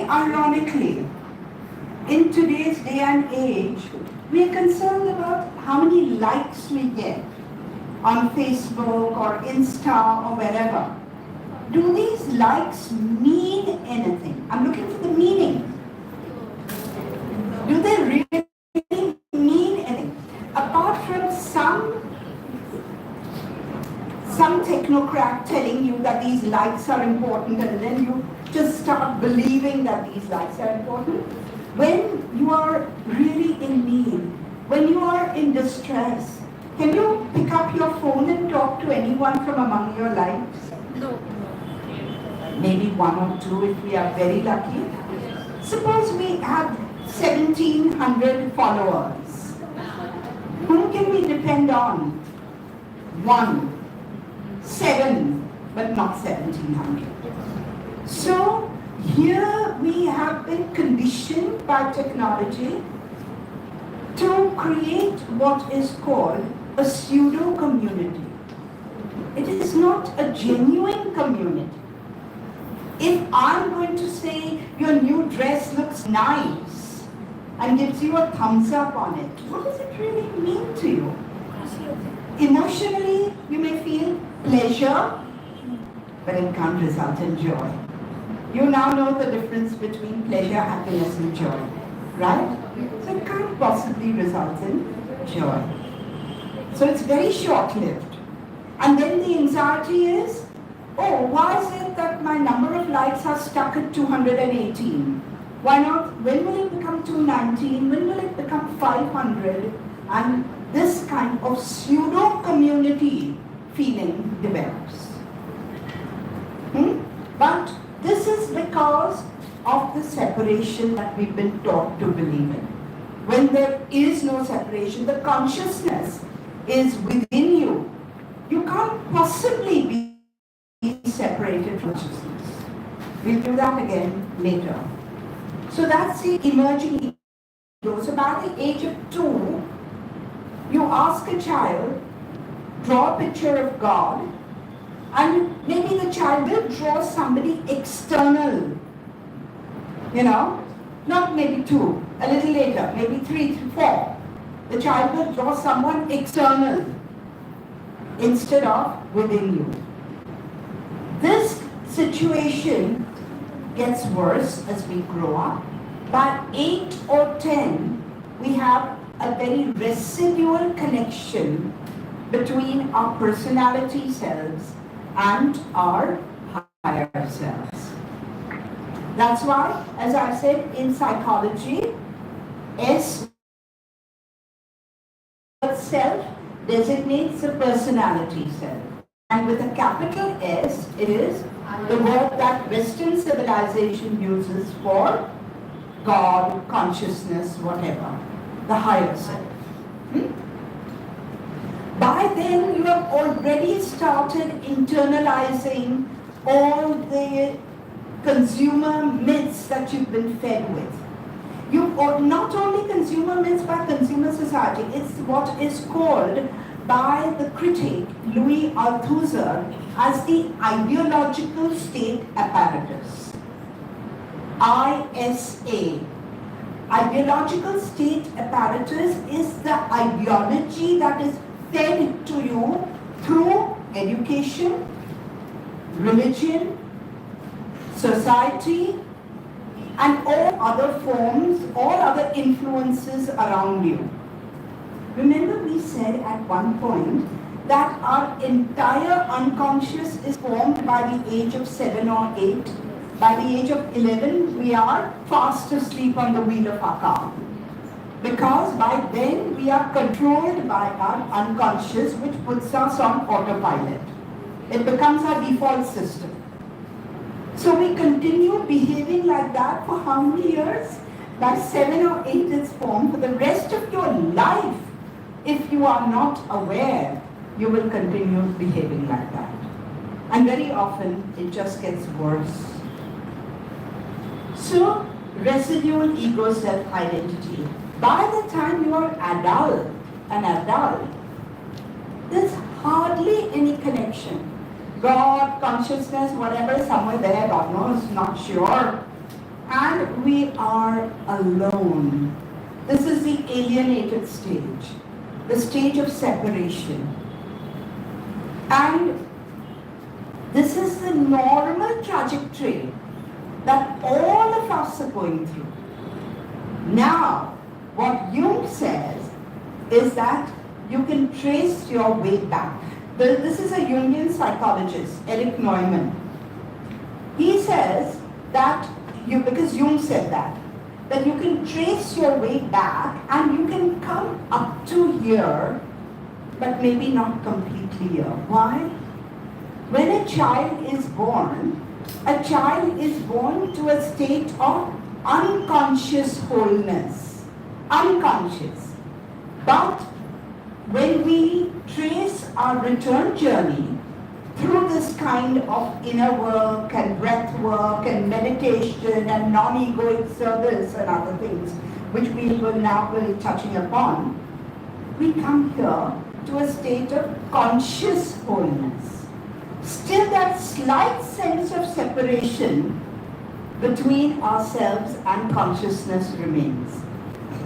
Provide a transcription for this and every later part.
ironically, in today's day and age, we are concerned about how many likes we get on Facebook or Insta or wherever. Do these likes mean anything? I'm looking for the meaning. Do they really mean anything? Apart from some technocrat telling you that these likes are important, and then you just start believing that these likes are important. When you are really in need, when you are in distress, can you pick up your phone and talk to anyone from among your likes? No. Maybe one or two if we are very lucky. Suppose we have 1,700 followers. Whom can we depend on? 1. 7, but not 1,700. So here we have been conditioned by technology to create what is called a pseudo community. It is not a genuine community. If I'm going to say your new dress looks nice and gives you a thumbs up on it, what does it really mean to you? Emotionally, you may feel pleasure, but it can't result in joy. You now know the difference between pleasure, happiness, and joy, right? So it can't possibly result in joy. So it's very short-lived. And then the anxiety is, oh, why is it that my number of likes are stuck at 218? Why not? When will it become 219? When will it become 500? And this kind of pseudo-community feeling develops. But this is because of the separation that we've been taught to believe in. When there is no separation, the consciousness is within you. You can't possibly be separated from consciousness. We'll do that again later. So that's the emerging ego. So by the age of 2, you ask a child, draw a picture of God, and maybe the child will draw somebody external, not maybe 2, a little later, maybe 3, 4. The child will draw someone external instead of within you. This situation gets worse as we grow up. By 8 or 10, we have a very residual connection between our personality selves and our higher selves. That's why, as I said, in psychology, S self designates the personality self. And with a capital S, it is the word that Western civilization uses for God, consciousness, whatever, the higher self. By then, you have already started internalizing all the consumer myths that you've been fed with. You not only consumer myths by consumer society, it's what is called by the critic Louis Althusser as the ideological state apparatus. ISA. Ideological state apparatus is the ideology that is fed to you through education, religion, society, and all other forms, all other influences around you. Remember, we said at one point that our entire unconscious is formed by the age of 7 or 8. By the age of 11, we are fast asleep on the wheel of our car. Because by then, we are controlled by our unconscious, which puts us on autopilot. It becomes our default system. So we continue behaving like that for how many years? By 7 or 8, it's formed. For the rest of your life, if you are not aware, you will continue behaving like that. And very often, it just gets worse. So, residual ego self-identity. By the time you are an adult, there's hardly any connection. God, consciousness, whatever, somewhere there, God knows, not sure. and we are alone. This is the alienated stage, the stage of separation. And this is the normal trajectory that all of us are going through. Now, what Jung says is that you can trace your way back. This is a Jungian psychologist, Eric Neumann. He says that because Jung said that you can trace your way back and you can come up to here, but maybe not completely here. Why? When a child is born to a state of unconscious wholeness. Unconscious. But when we trace our return journey through this kind of inner work and breath work and meditation and non-egoic service and other things, which we will now be touching upon, we come here to a state of conscious wholeness. Still that slight sense of separation between ourselves and consciousness remains.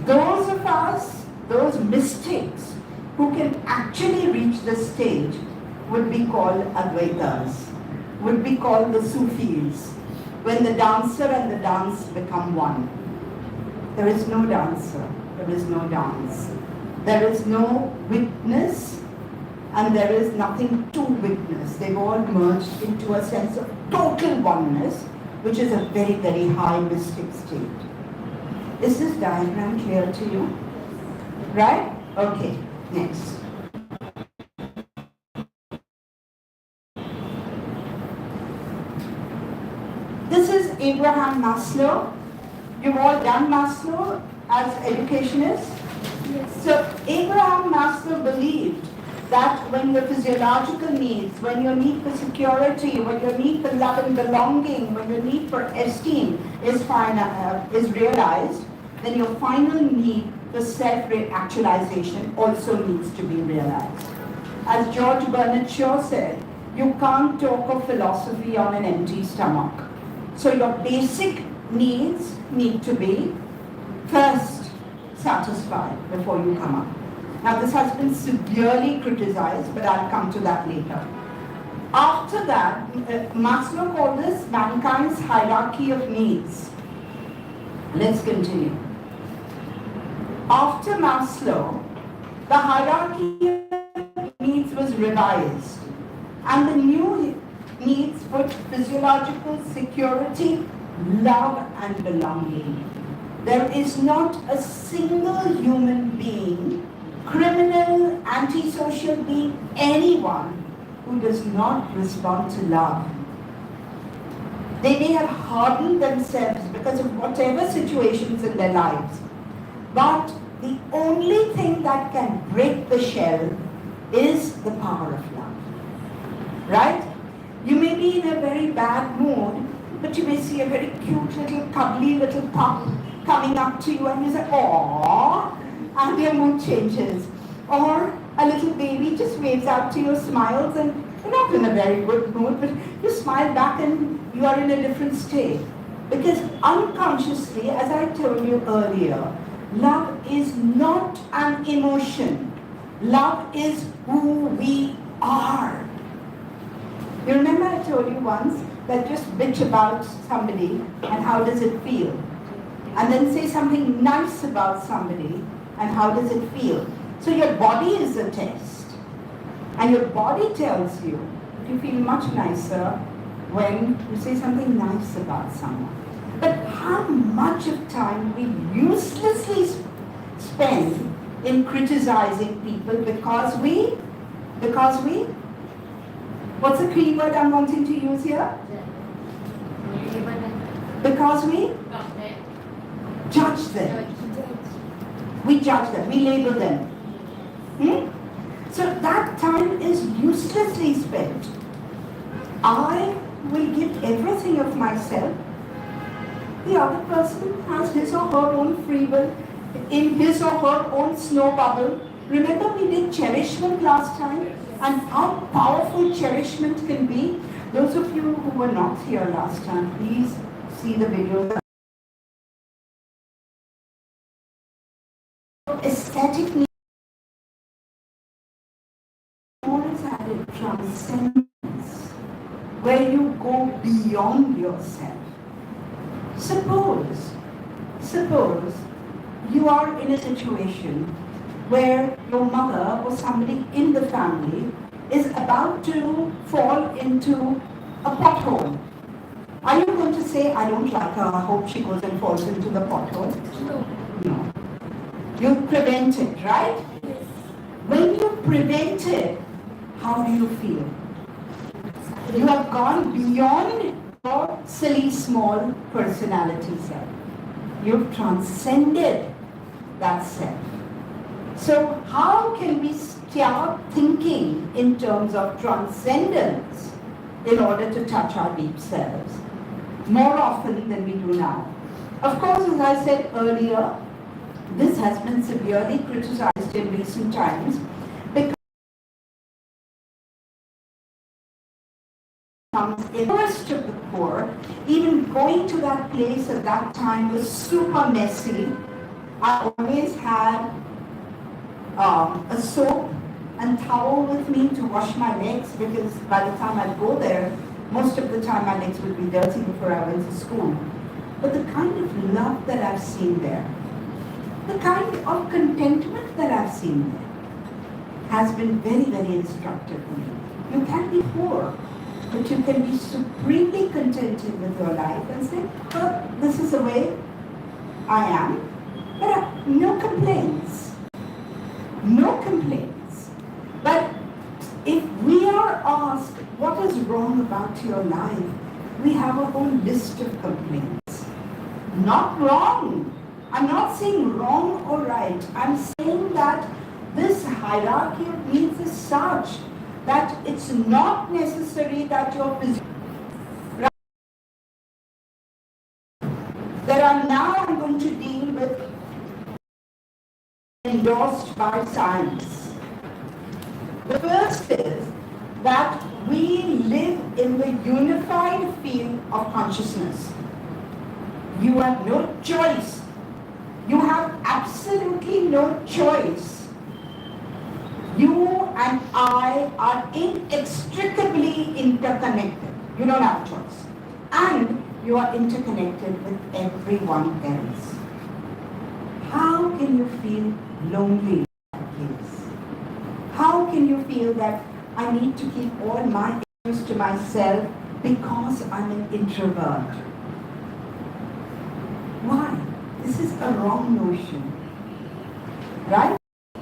Those of us, those mystics who can actually reach this stage would be called Advaitas, would be called the Sufis, when the dancer and the dance become one. There is no dancer, there is no dance. There is no witness and there is nothing to witness. They've all merged into a sense of total oneness, which is a very, very high mystic state. Is this diagram clear to you? Right? Okay, next. This is Abraham Maslow. You've all done Maslow as educationists? Yes. So Abraham Maslow believed that when your physiological needs, when your need for security, when your need for love and belonging, when your need for esteem is realized, then your final need for self-actualization also needs to be realized. As George Bernard Shaw said, you can't talk of philosophy on an empty stomach. So your basic needs need to be first satisfied before you come up. Now this has been severely criticized, but I'll come to that later. After that, Maslow called this mankind's hierarchy of needs. Let's continue. After Maslow, the hierarchy of needs was revised, and the new needs put physiological security, love and belonging. There is not a single human being, criminal, antisocial being, anyone who does not respond to love. They may have hardened themselves because of whatever situations in their lives, but the only thing that can break the shell is the power of love. Right? You may be in a very bad mood, but you may see a very cute little cuddly little pup coming up to you and you say, "Aww," and your mood changes. Or a little baby just waves out to you, smiles, and you're not in a very good mood, but you smile back and you are in a different state. Because unconsciously, as I told you earlier, love is not an emotion. Love is who we are. You remember I told you once that just bitch about somebody and how does it feel? And then say something nice about somebody and how does it feel? So your body is a test. And your body tells you you feel much nicer when you say something nice about someone. But how much of time we uselessly spend in criticizing people because we, what's the key word I'm wanting to use here? Because we judge them. We judge them, we label them. So that time is uselessly spent. I will give everything of myself. The other person has his or her own free will in his or her own snow bubble. Remember we did cherishment last time and how powerful cherishment can be. Those of you who were not here last time, please see the video. where you go beyond yourself. Suppose you are in a situation where your mother or somebody in the family is about to fall into a pothole. Are you going to say, I don't like her, I hope she goes and falls into the pothole? No. You prevent it, right? Yes. When you prevent it, how do you feel? You have gone beyond your silly small personality self. You've transcended that self. So how can we start thinking in terms of transcendence in order to touch our deep selves more often than we do now? Of course, as I said earlier, this has been severely criticized in recent times because the poorest of the poor, even going to that place at that time was super messy. I always had a soap and towel with me to wash my legs, because by the time I'd go there, most of the time my legs would be dirty before I went to school. But the kind of love that I've seen there, the kind of contentment that I've seen there, has been very, very instructive for me. You can be poor, but you can be supremely contented with your life and say, well, this is the way I am. There are no complaints. No complaints. But if we are asked, what is wrong about your life? We have a whole list of complaints. Not wrong. I'm not saying wrong or right. I'm saying that this hierarchy of needs is such that it's not necessary that you're physically. There are now, I'm going to deal with endorsed by science. The first is that we live in the unified field of consciousness. You have no choice. You have absolutely no choice. You and I are inextricably interconnected. You don't have a choice. And you are interconnected with everyone else. How can you feel lonely in that case? How can you feel that I need to keep all my issues to myself because I'm an introvert? Why? This is a wrong notion. Right?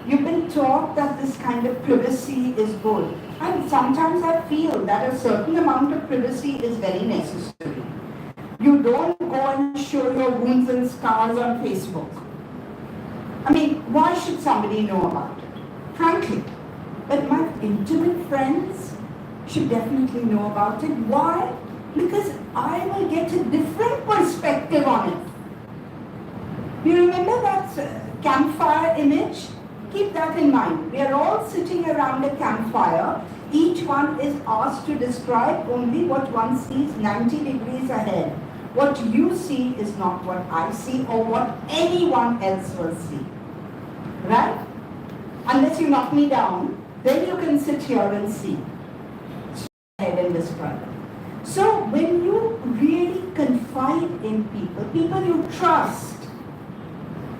You've been taught that this kind of privacy is good. And sometimes I feel that a certain amount of privacy is very necessary. You don't go and show your wounds and scars on Facebook. I mean, why should somebody know about it? Frankly. But my intimate friends should definitely know about it. Why? Because I will get a different perspective on it. You remember that campfire image? Keep that in mind. We are all sitting around a campfire. Each one is asked to describe only what one sees 90 degrees ahead. What you see is not what I see or what anyone else will see. Right? Unless you knock me down, then you can sit here and see. Ahead and describe. So when you really confide in people, people you trust,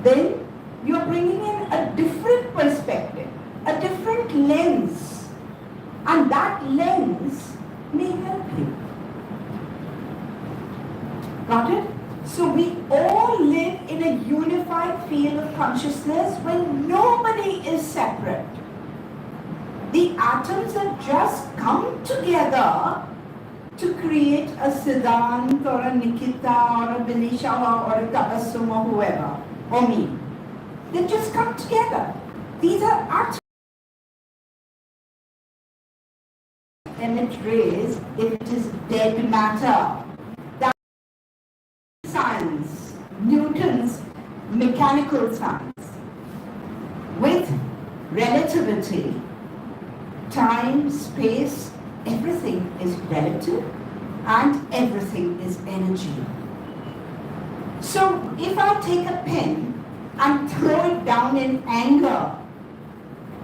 then you're bringing in a different perspective, a different lens. And that lens may help you. Got it? So we all live in a unified field of consciousness when nobody is separate. The atoms have just come together to create a Siddhant or a Nikita or a Binisha or a Tabassum or whoever, or me. They just come together. These are atoms. Emit rays if it is dead matter. That's science, Newton's mechanical science. With relativity, time, space, everything is relative and everything is energy. So if I take a pen and throw it down in anger,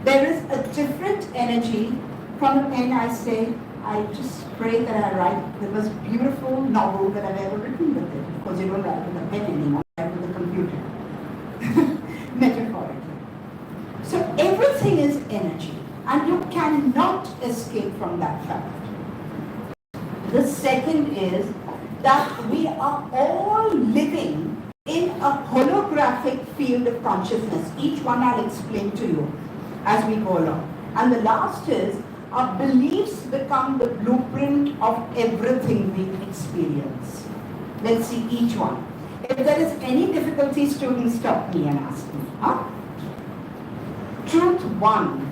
there is a different energy from a pen I say, I just pray that I write the most beautiful novel that I've ever written with it. Of course, you don't write with a pen anymore, you write with a computer. Metaphorically. So everything is energy, and you cannot escape from that fact. The second is that we are all living in a holographic field of consciousness. Each one I'll explain to you as we go along. And the last is, our beliefs become the blueprint of everything we experience. Let's see each one. If there is any difficulty, students stop me and ask me. Huh? Truth one,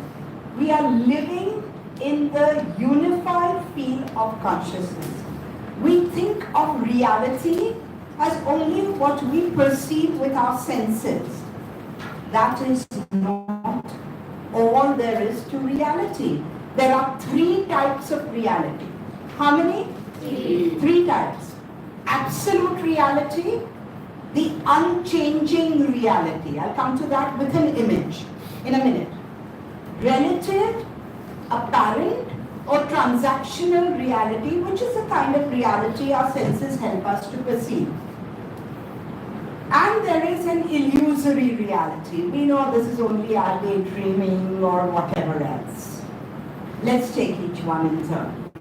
we are living in the unified field of consciousness. We think of reality as only what we perceive with our senses. That is not all there is to reality. There are three types of reality. How many? Three types. Absolute reality, the unchanging reality. I'll come to that with an image in a minute. Relative, apparent, or transactional reality, which is a kind of reality our senses help us to perceive. And there is an illusory reality. We know this is only our daydreaming or whatever else. Let's take each one in turn.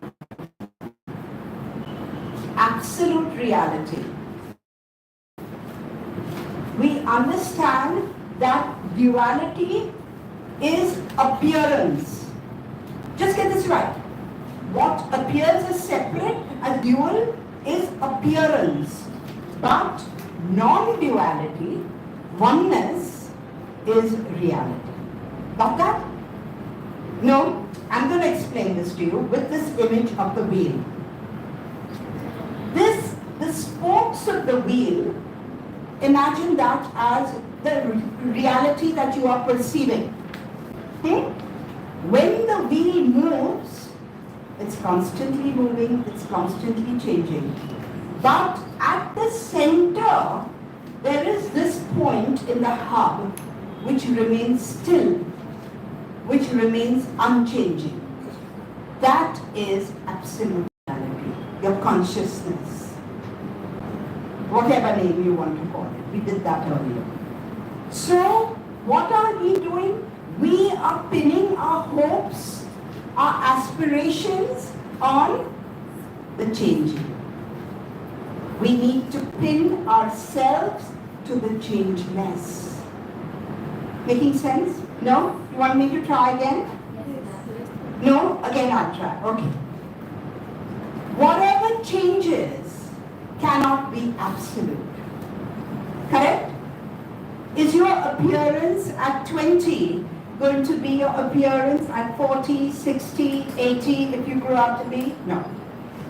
Absolute reality. We understand that duality is appearance. Just get this right. What appears as separate, as dual, is appearance. But non-duality, oneness, is reality. Got that? No? I'm going to explain this to you with this image of the wheel. The spokes of the wheel, imagine that as the reality that you are perceiving. When the wheel moves, it's constantly moving, it's constantly changing. But at the center, there is this point in the hub which remains still, which remains unchanging. That is absolute reality, your consciousness. Whatever name you want to call it. We did that earlier. So, what are we doing? We are pinning our hopes, our aspirations on the changing. We need to pin ourselves to the changeless. Making sense? No? You want me to try again? No? Again I'll try. Okay. Whatever changes cannot be absolute. Correct? Is your appearance at 20 going to be your appearance at 40, 60, 80 if you grow up to be? No.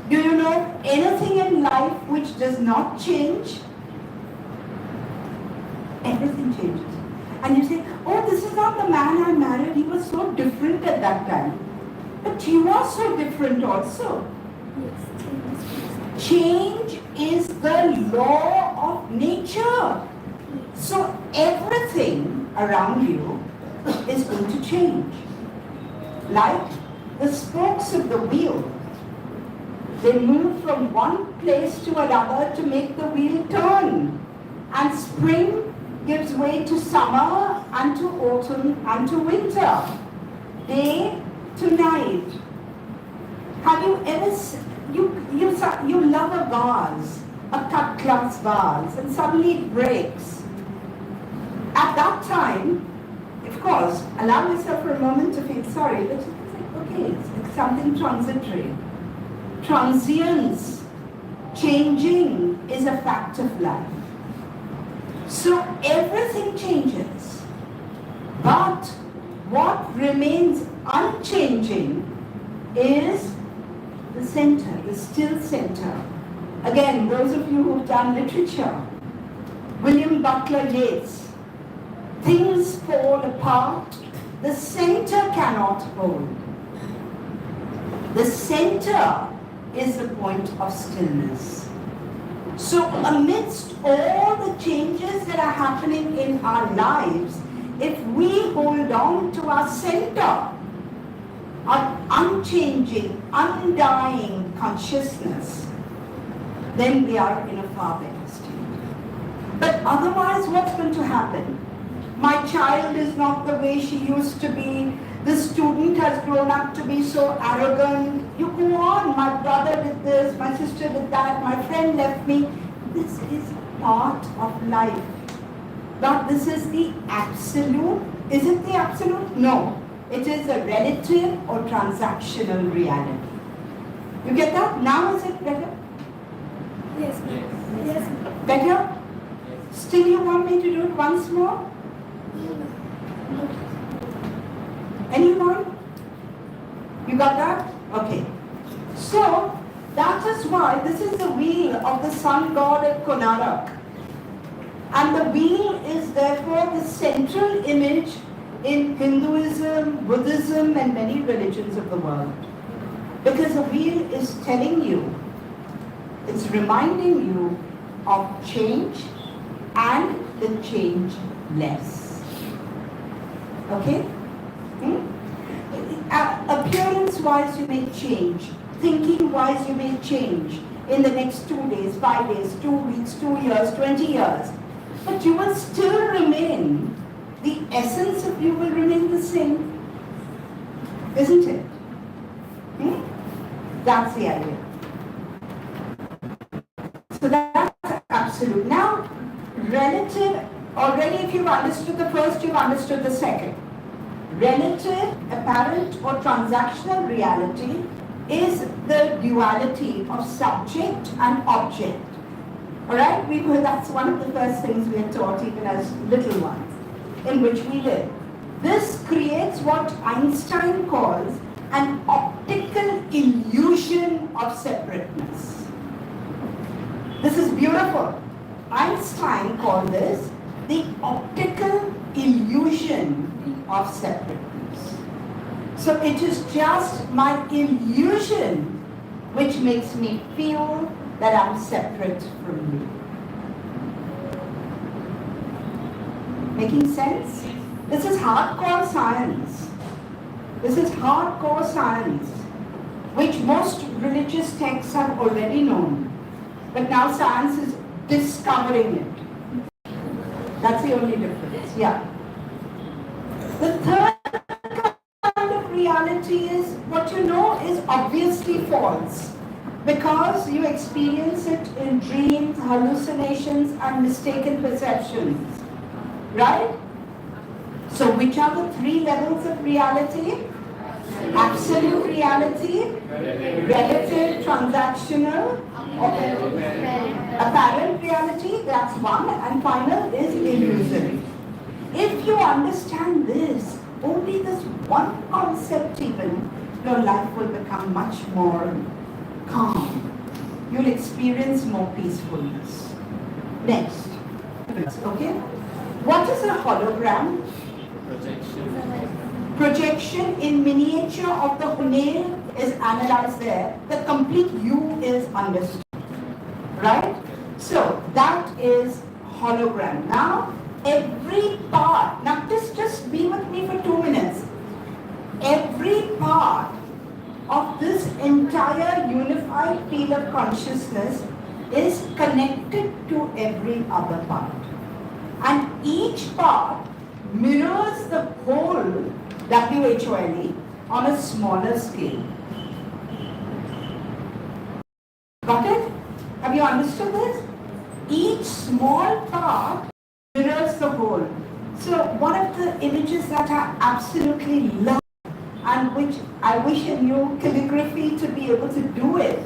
Do you know anything in life which does not change? Everything changes. And you say, oh, this is not the man I married, he was so different at that time. But you are so different also. Change is the law of nature. So everything around you is going to change. Like the spokes of the wheel. They move from one place to another to make the wheel turn. And spring gives way to summer and to autumn and to winter. Day to night. Have you ever, you love a vase, a cut glass vase, and suddenly it breaks. At that time, of course, allow yourself for a moment to feel sorry, but it's like, okay, it's like something transitory. Transience, changing is a fact of life. So everything changes, but what remains unchanging is the center, the still center. Again, those of you who've done literature, William Butler Yeats, things fall apart, the center cannot hold. The center is the point of stillness. So amidst all the changes that are happening in our lives, if we hold on to our center, our unchanging, undying consciousness, then we are in a far better state. But otherwise, what's going to happen? My child is not the way she used to be. The student has grown up to be so arrogant. You go on, my brother did this, my sister did that, my friend left me. This is part of life. But this is the absolute. Is it the absolute? No. It is a relative or transactional reality. You get that? Now is it better? Yes. Yes. Better? Yes. Still you want me to do it once more? Anyone? You got that? Okay. So, that is why this is the wheel of the sun god at Konark. And the wheel is therefore the central image in Hinduism, Buddhism, and many religions of the world. Because the wheel is telling you, it's reminding you of change and the changeless. Okay? Appearance-wise, you may change. Thinking-wise, you may change in the next 2 days, 5 days, 2 weeks, 2 years, 20 years. But you will still remain, the essence of you will remain the same. Isn't it? That's the idea. So that's absolute. Now, relative, already if you've understood the first, you've understood the second. Relative, apparent or transactional reality is the duality of subject and object. Alright? That's one of the first things we are taught even as little ones, in which we live. This creates what Einstein calls an optical illusion of separateness. This is beautiful. Einstein called this the optical illusion of separateness. So it is just my illusion which makes me feel that I'm separate from you. Making sense? This is hardcore science. This is hardcore science, which most religious texts have already known. But now science is discovering it. That's the only difference. Yeah. The third kind of reality is what you know is obviously false, because you experience it in dreams, hallucinations, and mistaken perceptions. Right? So which are the 3 levels of reality? Absolute reality, relative, transactional, apparent reality, that's one, and final is illusory. If you understand this, only this one concept even, your life will become much more calm. You'll experience more peacefulness. Next. Okay? What is a hologram? Projection in miniature of the nail is analyzed there. The complete you is understood. Right? So, that is hologram. Now, every part, now just be with me for 2 minutes. Every part of this entire unified field of consciousness is connected to every other part. And each part mirrors the whole, WHOLE, on a smaller scale. Got it? Have you understood this? Each small part mirrors the whole. So one of the images that I absolutely love, and which I wish I knew calligraphy to be able to do it,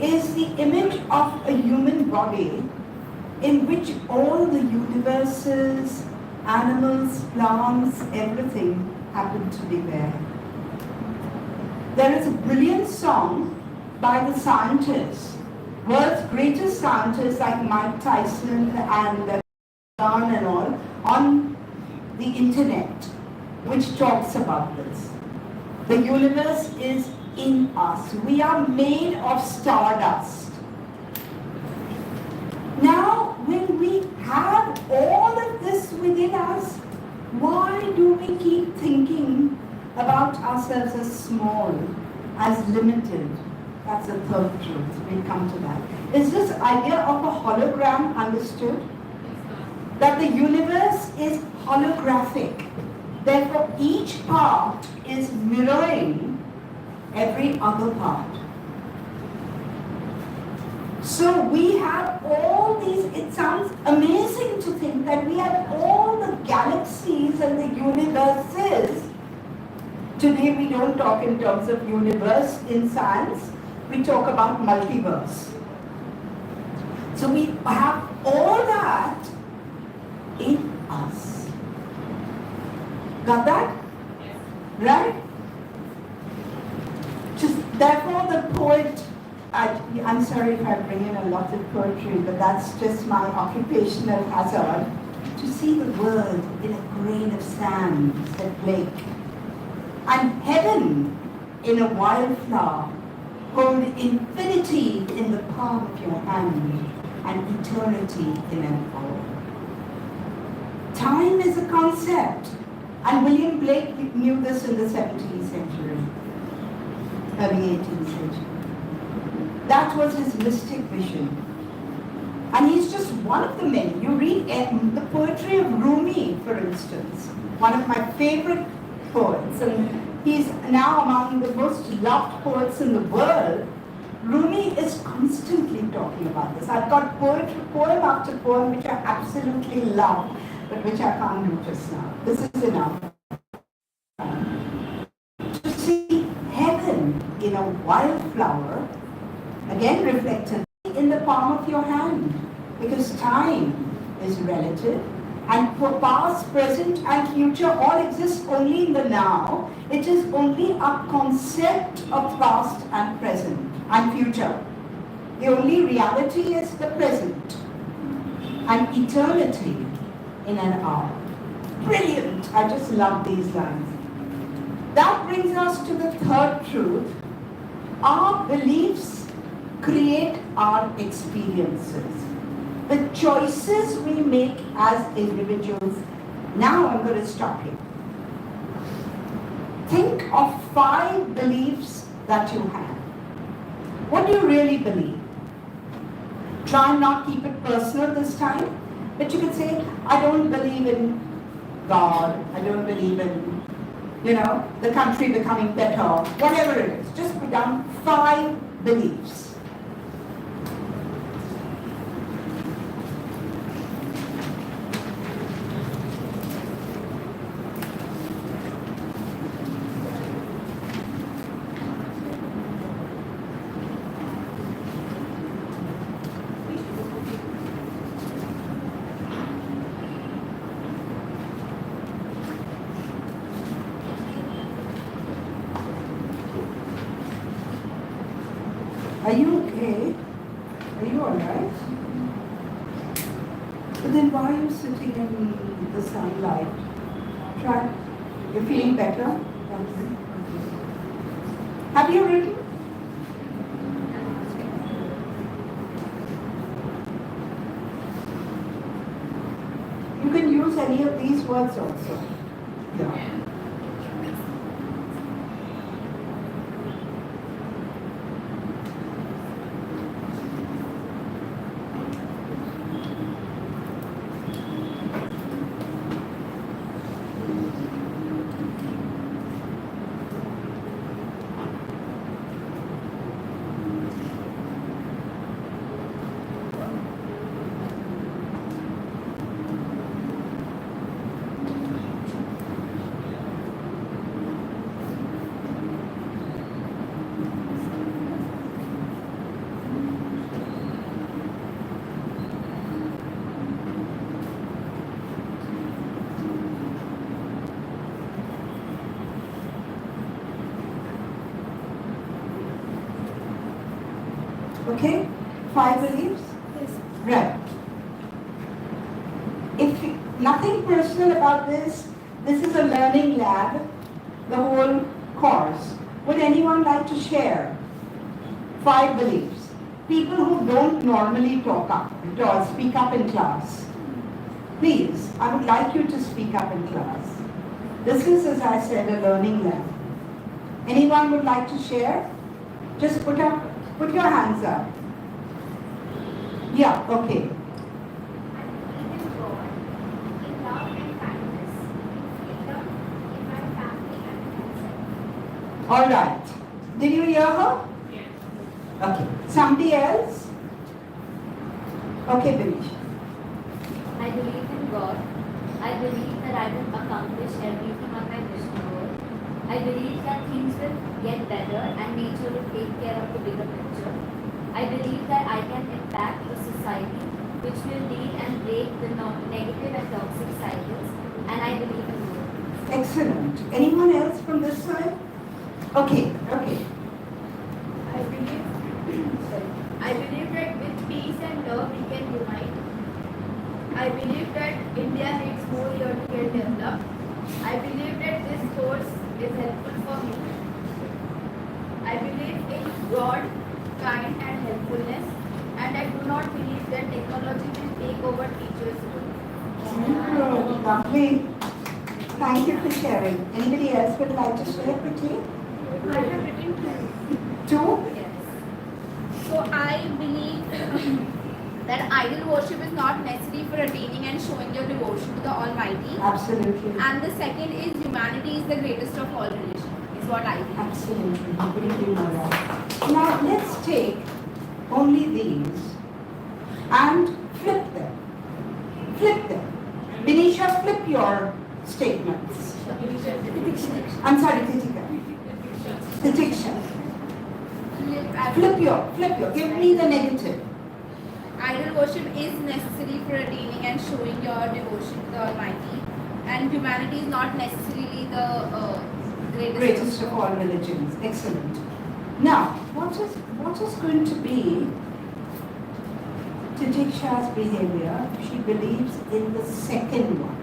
is the image of a human body in which all the universes, animals, plants, everything happen to be there. There is a brilliant song by the scientists, world's greatest scientists like Mike Tyson and John and all, on the internet, which talks about this. The universe is in us. We are made of stardust. Now, when we have all of this within us, why do we keep thinking about ourselves as small, as limited. That's the third truth. We'll come to that. Is this idea of a hologram understood? That the universe is holographic. Therefore, each part is mirroring every other part. So we have all these, it sounds amazing to think that we have all the galaxies and the universes. Today we don't talk in terms of universe in science, we talk about multiverse. So we have all that in us. Got that? Yes. Right? Just therefore the poet, I'm sorry if I bring in a lot of poetry, but that's just my occupational hazard. To see the world in a grain of sand, said Blake. And heaven in a wildflower, hold infinity in the palm of your hand, and eternity in an hour. Time is a concept, and William Blake knew this in the 17th century, early 18th century. That was his mystic vision. And he's just one of the many. You read the poetry of Rumi, for instance, one of my favorite poets, and he's now among the most loved poets in the world. Rumi is constantly talking about this. I've got poem after poem which I absolutely love, but which I can't do just now. This is enough. To see heaven in a wildflower, again reflected in the palm of your hand, because time is relative, and for past, present and future all exist only in the now. It is only a concept of past and present and future. The only reality is the present, and eternity in an hour. Brilliant! I just love these lines. That brings us to the third truth. Our beliefs create our experiences. The choices we make as individuals. Now I'm going to stop here. Think of 5 beliefs that you have. What do you really believe? Try and not keep it personal this time, but you could say, I don't believe in God, I don't believe in, the country becoming better, whatever it is. Just put down 5 beliefs. Are you okay? Are you alright? But then why are you sitting in the sunlight? Try. You're feeling better? Okay. Have you written? You can use any of these words also. Yeah. Okay? 5 beliefs? Yes. Right. Nothing personal about this. This is a learning lab, the whole course. Would anyone like to share 5 beliefs? People who don't normally talk up or speak up in class. Please, I would like you to speak up in class. This is, as I said, a learning lab. Anyone would like to share? Just put your hands up. Yeah, okay. All right. Did you hear her? Yes. Okay. Somebody else? Okay, Binish. I believe in God. I believe that I will accomplish everything on my mission world. I believe that things will get better and nature will take care of the bigger picture. I believe that I can impact the society which will lead and break the negative and toxic cycles, and I believe in God. Excellent. Anyone else from this side? Okay. I believe that with peace and love we can unite. I believe that India needs more year to get developed. I believe that this course is helpful for me. I believe in God, kind and helpfulness, and I do not believe that technology will take over teachers' role. Lovely. Thank you for sharing. Anybody else would like to share quickly? I have written Two? So I believe that idol worship is not necessary for attaining and showing your devotion to the Almighty. Absolutely. And the second is humanity is the greatest of all religions, is what I believe. Absolutely. Couldn't be more right. Now let's take only these and flip them. Flip them. Vinisha, flip your statements. I'm sorry, Titika. Titika. Flip your. Give me the negative. Idol worship is necessary for attaining and showing your devotion to the Almighty. And humanity is not necessarily the Greatest of all religions. Excellent. Now, what is going to be Titiksha's behavior if she believes in the second one?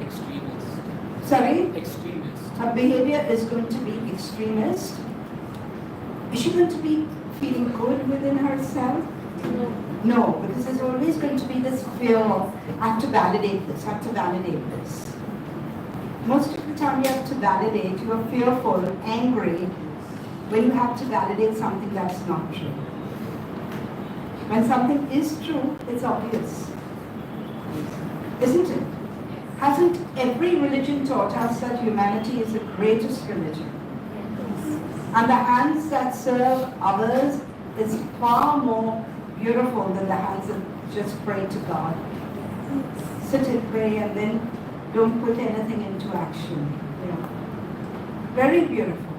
Extremist. Sorry? Extremist. Her behavior is going to be extremist. Is she going to be feeling good within herself? No, because there's always going to be this fear of, I have to validate this, Most of the time you have to validate, you are fearful, angry, when you have to validate something that's not true. When something is true, it's obvious. Isn't it? Hasn't every religion taught us that humanity is the greatest religion? And the hands that serve others is far more beautiful than the hands that just pray to God. Sit and pray and then don't put anything into action. Very beautiful.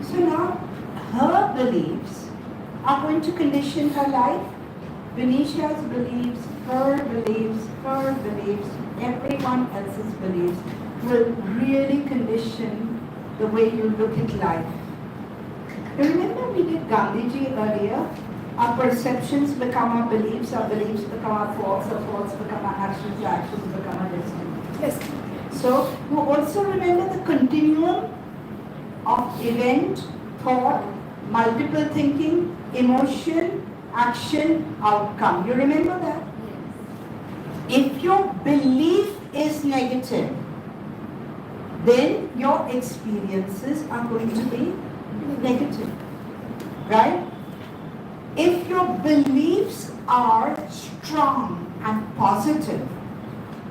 So now her beliefs are going to condition her life. Vinisha's beliefs, her beliefs, everyone else's beliefs will really condition the way you look at life. You remember we did Gandhiji earlier? Our perceptions become our beliefs become our thoughts become our actions become our destiny. Yes. So you also remember the continuum of event, thought, multiple thinking, emotion, action, outcome. You remember that? If your belief is negative, then your experiences are going to be negative. Right? If your beliefs are strong and positive,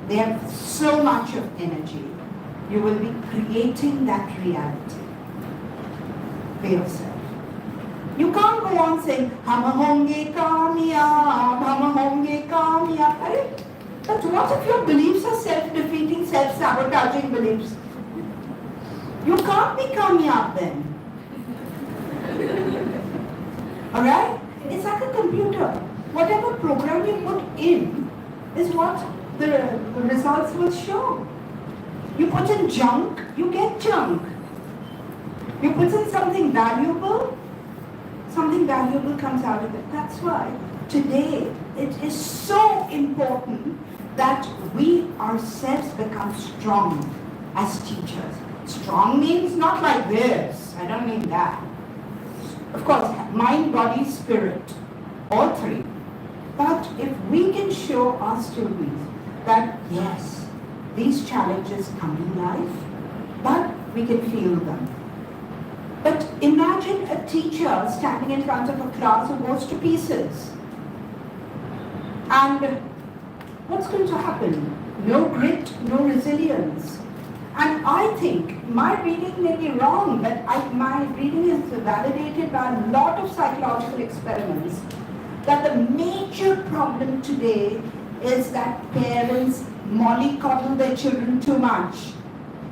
they have so much of energy, you will be creating that reality for yourself. You can't go on saying, hum honge kamyab. But what if your beliefs are self-defeating, self-sabotaging beliefs? You can't be kamyab then. Alright? It's like a computer. Whatever program you put in is what the results will show. You put in junk, you get junk. You put in something valuable comes out of it. That's why today it is so important that we ourselves become strong as teachers. Strong means not like this. I don't mean that. Of course, mind, body, spirit, all three. But if we can show our students that Yes, these challenges come in life, but we can feel them. But imagine a teacher standing in front of a class who goes to pieces. And what's going to happen? No grit, no resilience. And I think my reading may be wrong, but my reading is validated by a lot of psychological experiments that the major problem today is that parents mollycoddle their children too much.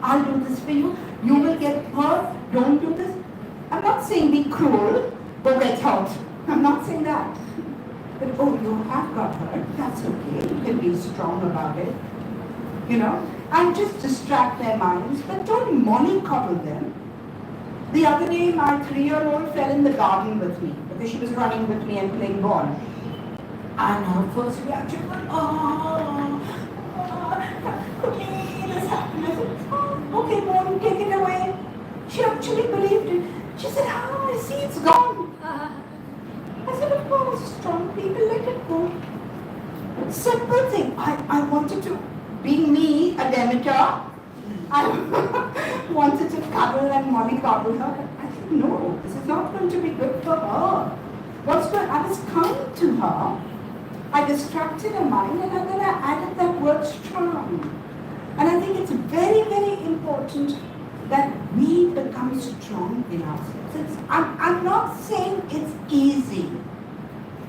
I'll do this for you, you will get hurt, don't do this. I'm not saying be cruel, go get hurt. I'm not saying that. But oh, you have got hurt, that's okay, you can be strong about it. You know, and just distract their minds, but don't mollycoddle them. The other day, my 3-year-old fell in the garden with me because she was running with me and playing ball. And her first reaction was, Coomi, this happened. I said, oh, okay, Mom, take it away. She actually believed it. She said, I see it's gone. I said, of course, strong people let it go. Simple thing. I wanted to be me, a Demeter. I wanted to cuddle and mollycoddle her. But I said, no, this is not going to be good for her. I was kind to her. I distracted her mind and then I added that word strong. And I think it's very, very important that we become strong in ourselves. I'm not saying it's easy.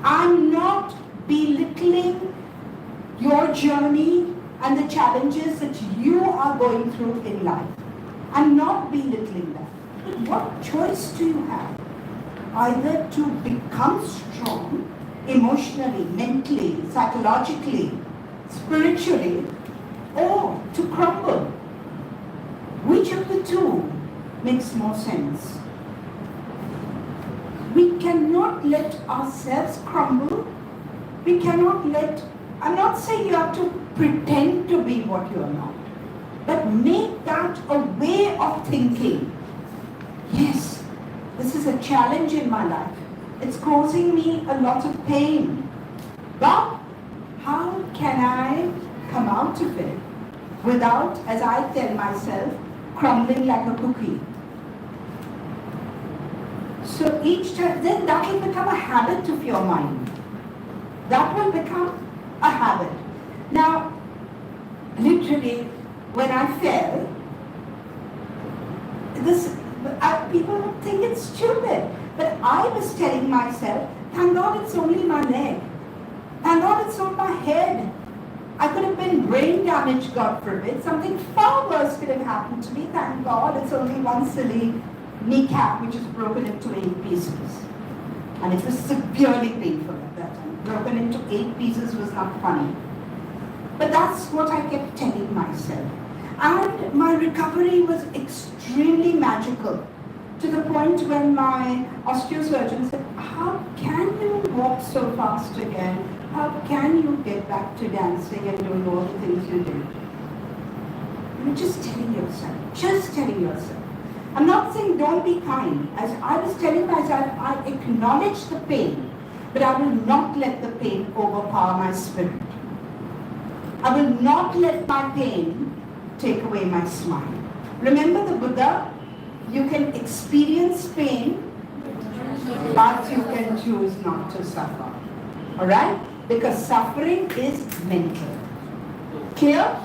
I'm not belittling your journey and the challenges that you are going through in life. I'm not belittling that. But what choice do you have? Either to become strong emotionally, mentally, psychologically, spiritually, or to crumble. Which of the two makes more sense? We cannot let ourselves crumble. We cannot let, I'm not saying you have to pretend to be what you are not, but make that a way of thinking. Yes, this is a challenge in my life. It's causing me a lot of pain. But how can I come out of it without, as I tell myself, crumbling like a cookie? So each time, then that will become a habit of your mind. That will become a habit. Now, literally, when I fell, people would think it's stupid. But I was telling myself, thank God it's only my leg. Thank God it's not my head. I could have been brain damage, God forbid. Something far worse could have happened to me. Thank God it's only one silly kneecap which is broken into 8 pieces. And it was severely painful at that time. Broken into 8 pieces was not funny. But that's what I kept telling myself. And my recovery was extremely magical. To the point when my osteosurgeon said, how can you walk so fast again? How can you get back to dancing and doing all the things you did? You're just telling yourself. I'm not saying don't be kind. As I was telling myself, I acknowledge the pain, but I will not let the pain overpower my spirit. I will not let my pain take away my smile. Remember the Buddha? You can experience pain, but you can choose not to suffer. Alright? Because suffering is mental. Clear?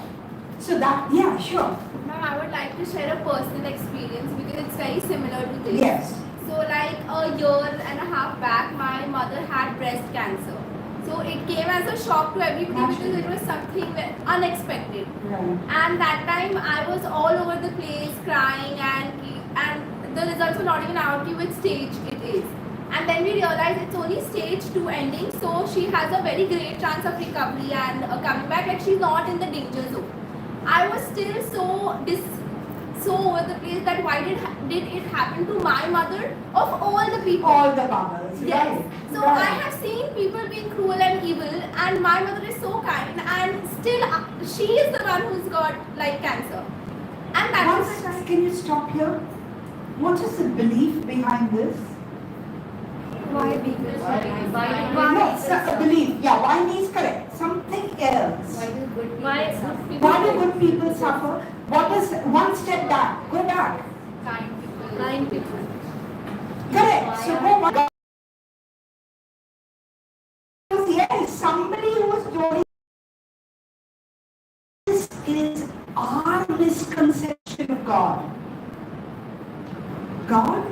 So that, yeah, sure. Ma'am, I would like to share a personal experience because it's very similar to this. Yes. So like a year and a half back, my mother had breast cancer. So it came as a shock to everybody because it was something unexpected. Right. And that time I was all over the place crying and the results were not even out to which stage it is. And then we realized it's only stage 2 ending, so she has a very great chance of recovery and coming back, like she's not in the danger zone. I was still so over the place that why did it happen to my mother of all the people? All the mothers. Yes. Right. So Right. I have seen people being cruel and evil, and my mother is so kind, and still she is the one who's got like cancer. And that is Once, can you stop here? What is the belief behind this? Why people No, a belief. Yeah, why is correct. Something else. Why do good Why suffer? Why do good people suffer? What is one step back? Go back. Kind people. Kind people. Correct. So go back. Yes, somebody who is doing this is our misconception of God. God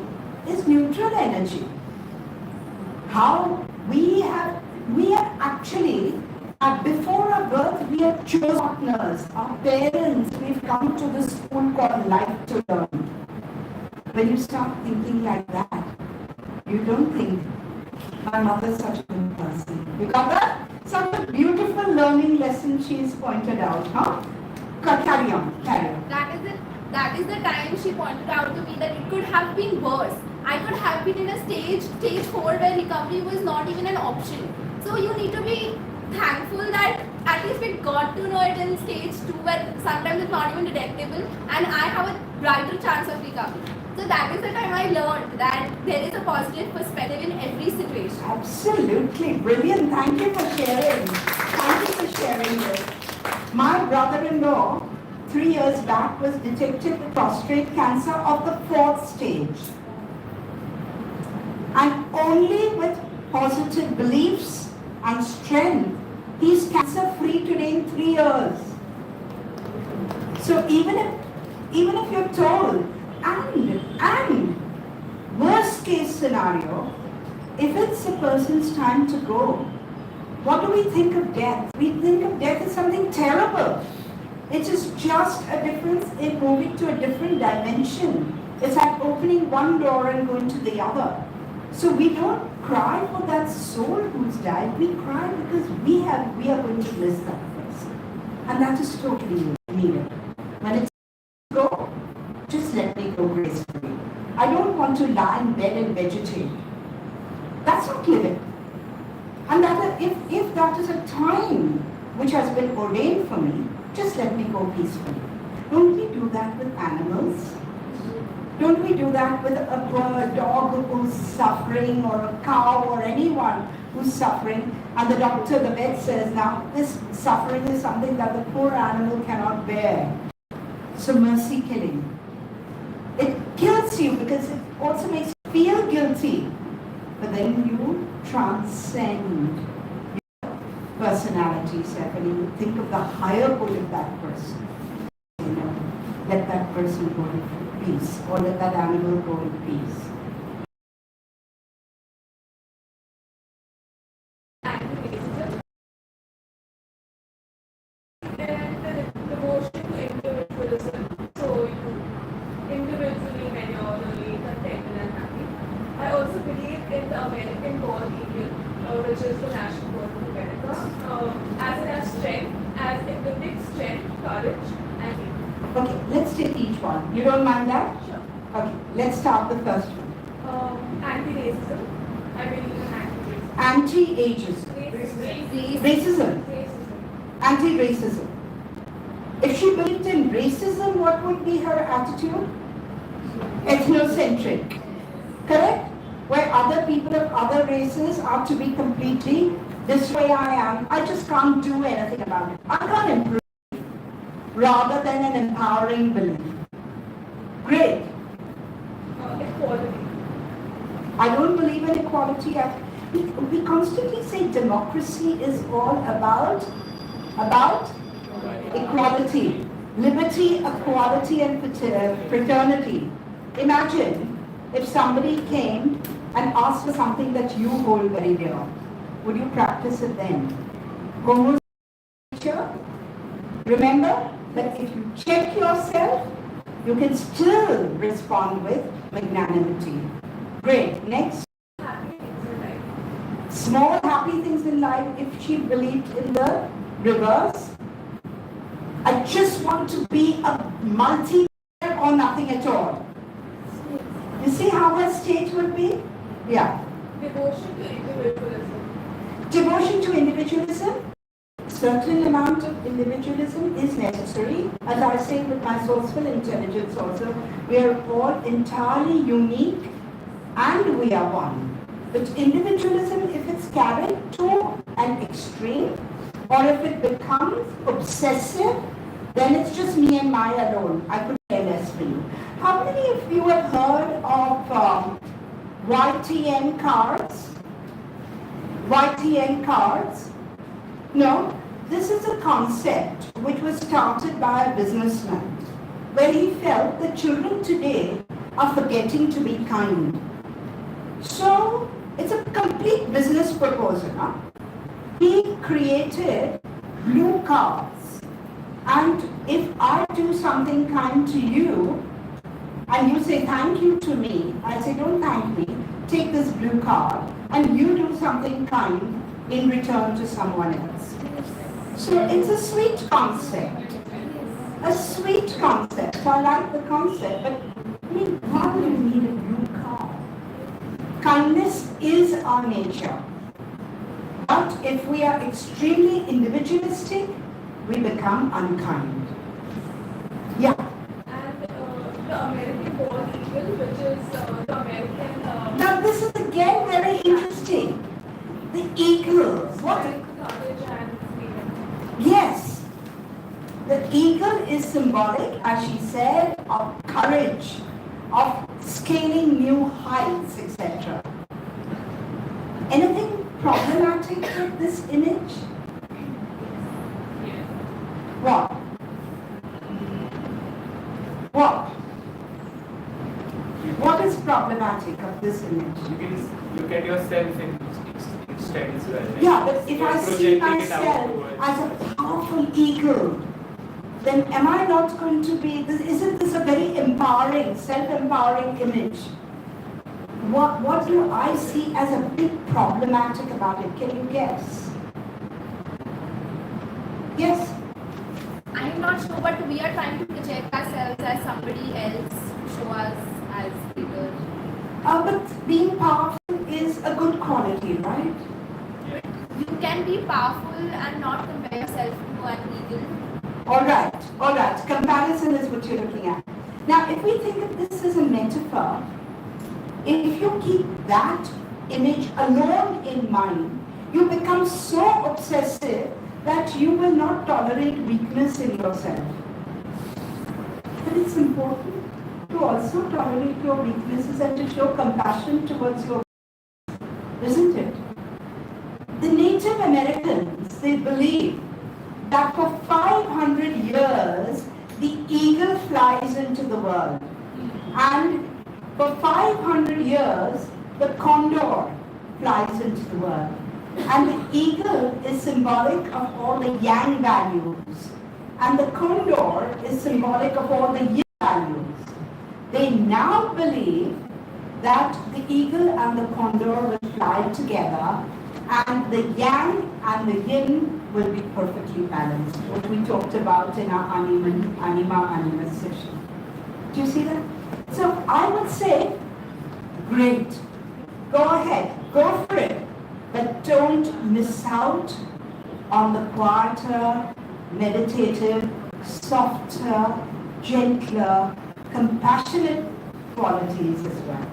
is neutral energy. How we have actually, before our birth, we have chosen partners, our parents, we've come to this school called life to learn. When you start thinking like that, you don't think, my mother's such a good person. You got that? Such a beautiful learning lesson she's pointed out, huh? Carry on. That is the time she pointed out to me that it could have been worse. I could have been in a stage 4 where recovery was not even an option. So you need to be thankful that at least we got to know it in stage 2 where sometimes it's not even detectable and I have a brighter chance of recovery. So that is the time I learned that there is a positive perspective in every situation. Absolutely brilliant. Thank you for sharing. Thank you for sharing this. My brother-in-law 3 years back was detected with prostate cancer of the 4th stage. And only with positive beliefs and strength, he's cancer-free today in 3 years. So even if you're told, and worst case scenario, if it's a person's time to go, what do we think of death? We think of death as something terrible. It is just a difference in moving to a different dimension. It's like opening one door and going to the other. So we don't cry for that soul who's died. We cry because we are going to miss that person. And that is totally needed. When it's go, just let me go gracefully. I don't want to lie in bed and vegetate. That's not living. And that if that is a time which has been ordained for me, just let me go peacefully. Don't we do that with animals? Don't we do that with a dog who's suffering, or a cow, or anyone who's suffering? And the doctor, the vet says, now this suffering is something that the poor animal cannot bear. So mercy killing. It kills you because it also makes you feel guilty. But then you transcend your personality self and you think of the higher good of that person. You know, let that person go in peace, or let that animal go in peace. Devotion to individualism. So you individually when you're really contented and happy. I also believe in the American God eagle, which is the national god of America, as it has strength, as it depicts strength, courage, and faith. Okay, let's take each one. You don't mind that? Sure. Okay, let's start the first one. Anti-racism. I believe in anti-racism. Anti-ageism. Racism. Anti-racism. If she believed in racism, what would be her attitude? Ethnocentric. Correct? Where other people of other races are to be completely, this way I am, I just can't do anything about it. I can't improve. Rather than an empowering belief. Great. Equality. I don't believe in equality. We constantly say democracy is all about equality, liberty, equality, and fraternity. Imagine if somebody came and asked for something that you hold very dear. Would you practice it then? Homosexuality. Remember that if you check yourself, you can still respond with magnanimity. Great. Next. Happy things in life. Small happy things in life. If she believed in the reverse, I just want to be a multi or nothing at all. You see how her state would be? Yeah. Devotion to individualism. Devotion to individualism. Certain amount of individualism is necessary. As I say with my sourceful intelligence also, we are all entirely unique and we are one. But individualism, if it's carried to an extreme, Or if it becomes obsessive, then it's just me and my alone. I could care less for you. How many of you have heard of YTN cards? YTN cards? No? This is a concept which was started by a businessman, where he felt that children today are forgetting to be kind. So, it's a complete business proposal. Huh? He created blue cards. And if I do something kind to you, and you say thank you to me, I say don't thank me, take this blue card, and you do something kind in return to someone else. So it's a sweet concept. A sweet concept. So I like the concept, but I mean, why do you need a blue card? Kindness is our nature. But if we are extremely individualistic, we become unkind. Yeah. And the American bald eagle, which is the American. Now this is again very interesting. The eagle. What? Yes. The eagle is symbolic, as she said, of courage, of scaling new heights, etc. Anything problematic with this image? What? What? What is problematic of this image? You can look at yourself instead as well. Right? Yeah, but if You're I see projecting it myself outwards. as a powerful eagle, then am I not going to be, isn't this a very empowering, self-empowering image? What do I see as a big problematic about it? Can you guess? Yes? I'm not sure, but we are trying to project ourselves as somebody else, show us as bigger. But being powerful is a good quality, right? You can be powerful and not compare yourself to an eagle. All right. Comparison is what you're looking at. Now, if we think of this as a metaphor, if you keep that image alone in mind, you become so obsessive that you will not tolerate weakness in yourself. But it's important to also tolerate your weaknesses and to show compassion towards your, isn't it? The Native Americans, they believe that for 500 years, the eagle flies into the world. And for 500 years, the condor flies into the world. And the eagle is symbolic of all the yang values. And the condor is symbolic of all the yin values. They now believe that the eagle and the condor will fly together, and the yang and the yin will be perfectly balanced, what we talked about in our anima session. Do you see that? So I would say, great, go ahead, go for it, but don't miss out on the quieter, meditative, softer, gentler, compassionate qualities as well.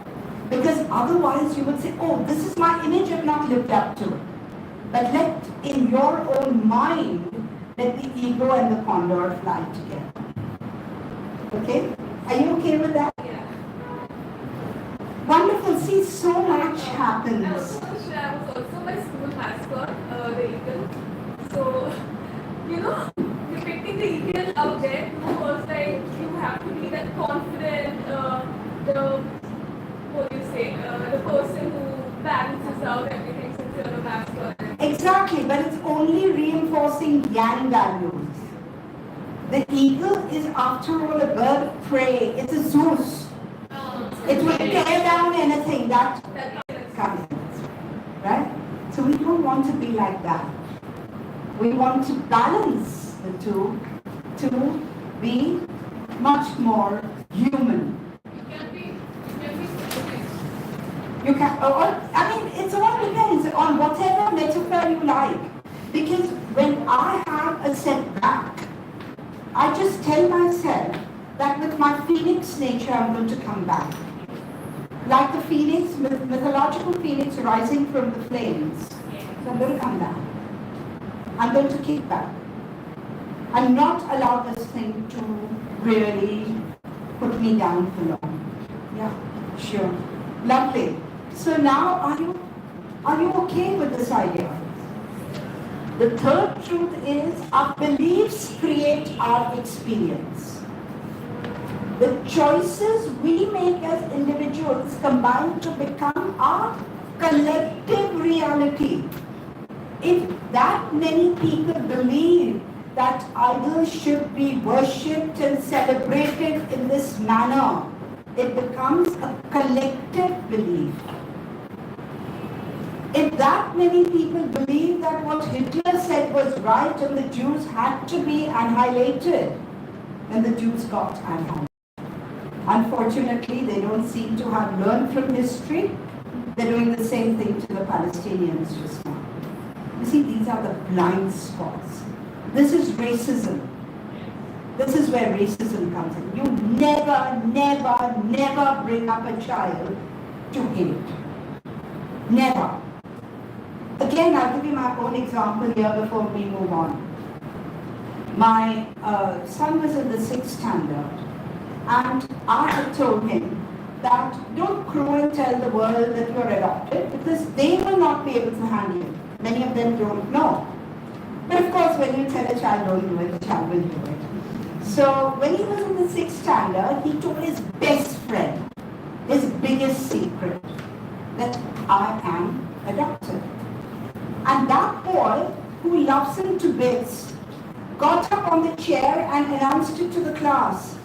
Because otherwise you would say, oh, this is my image, I've not lived up to it. But let, in your own mind, let the ego and the condor fly together. Okay? Are you okay with that? Yeah. Wonderful. See, so much I happens. was also my school mascot, the eagle. So, depicting the eagle out there was like you have to be that confident, the person who balances out everything since you're a mascot. Exactly, but it's only reinforcing yang values. The eagle is, after all, a bird of prey. It's a Zeus. It will tear down anything that comes. Right? So we don't want to be like that. We want to balance the two to be much more human. You can, it's all depends on whatever metaphor you like. Because when I have a setback, I just tell myself that with my phoenix nature, I'm going to come back. Like the phoenix, mythological phoenix rising from the flames. So I'm going to come back. I'm going to kick back and not allow this thing to really put me down for long. Yeah, sure. Lovely. So now, are you okay with this idea? The third truth is our beliefs create our experience. The choices we make as individuals combine to become our collective reality. If that many people believe that idols should be worshipped and celebrated in this manner, it becomes a collective belief. If that many people believe that what Hitler said was right and the Jews had to be annihilated, then the Jews got annihilated. Unfortunately, they don't seem to have learned from history. They're doing the same thing to the Palestinians just now. You see, these are the blind spots. This is racism. This is where racism comes in. You never, never, never bring up a child to hate. Never. Again, I'll give you my own example here before we move on. My son was in the 6th standard, and I had told him that don't crow and tell the world that you're adopted, because they will not be able to handle it. Many of them don't know. But of course, when you tell a child don't do it, the child will do it. So when he was in the 6th standard, he told his best friend, his biggest secret, that I am adopted. And that boy, who loves him to bits, got up on the chair and announced it to the class.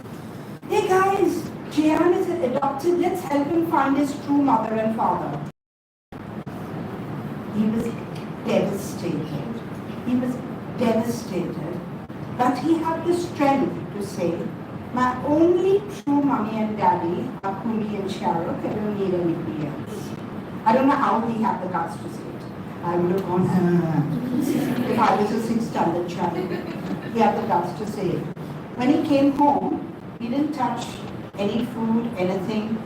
Hey guys, Jian is adopted, let's help him find his true mother and father. He was devastated. He was devastated. But he had the strength to say, my only true mommy and daddy are Kumi and Shahrukh. I don't need anybody else. I don't know how he had the guts to say it. I would have gone, if I was a 6th standard child. He had the guts to say it. When he came home, he didn't touch any food, anything.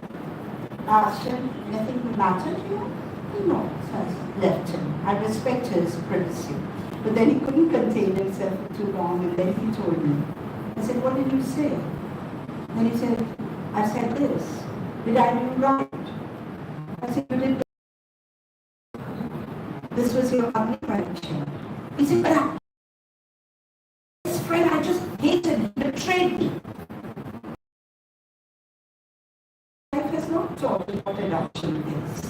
Asked him, anything mattered to you? No, so I left him. I respect his privacy. But then he couldn't contain himself for too long, and then he told me. I said, what did you say? And he said, I said this. Did I do right? I said, you did. This was your ugly correction. He said, but his friend, I just hated him, betrayed me. Life has not taught me what adoption is.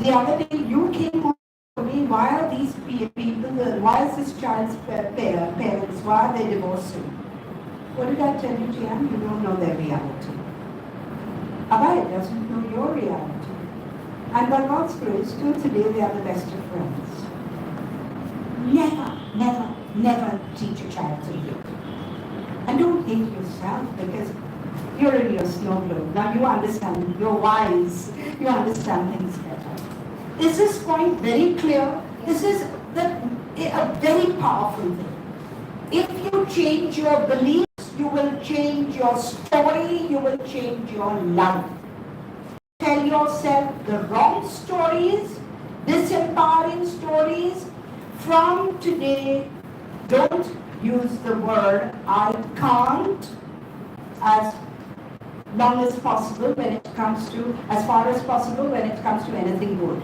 The other day, you came home to me, why are these people, why is this child's parents, why are they divorcing? What did I tell you, Jian? You don't know their reality. Abhay doesn't know your reality. And by God's grace, till today, they are the best of friends. Never, never, never teach a child to hate. And don't hate yourself, because you're in your snow globe. Now you understand, you're wise, you understand things better. Is this point very clear? This is a very powerful thing. If you change your beliefs, you will change your story, you will change your life. Tell yourself the wrong stories, disempowering stories. From today, don't use the word I can't as long as possible when it comes to, as far as possible when it comes to anything good.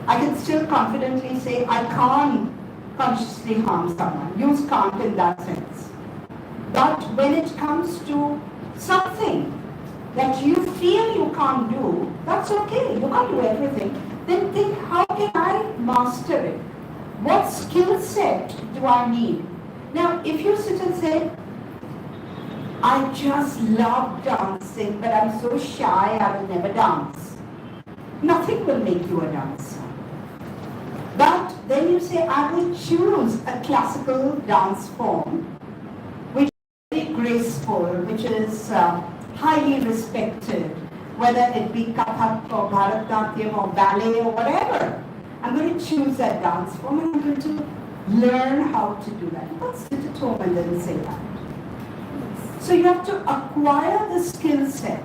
I can still confidently say I can't consciously harm someone. Use can't in that sense. But when it comes to something that you feel you can't do, that's okay. You can't do everything. Then think, how can I master it? What skill set do I need? Now, if you sit and say, I just love dancing, but I'm so shy, I will never dance. Nothing will make you a dancer. But then you say, I will choose a classical dance form, which is very graceful, which is highly respected, whether it be Kathak or Bharatanatyam or ballet or whatever. I'm going to choose that dance form and I'm going to learn how to do that. You can't sit at home and then say that. So you have to acquire the skill set.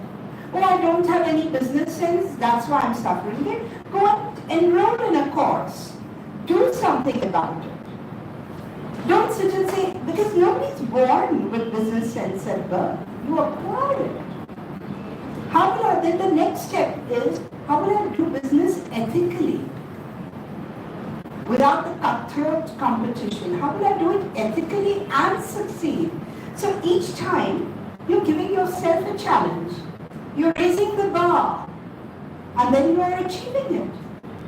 Oh, I don't have any business sense, that's why I'm suffering it. Go and enroll in a course. Do something about it. Don't sit and say, because nobody's born with business sense at birth. You acquire it. How will I, then the next step is, how will I do business ethically? Without the cutthroat competition. How will I do it ethically and succeed? So each time, you're giving yourself a challenge. You're raising the bar. And then you are achieving it.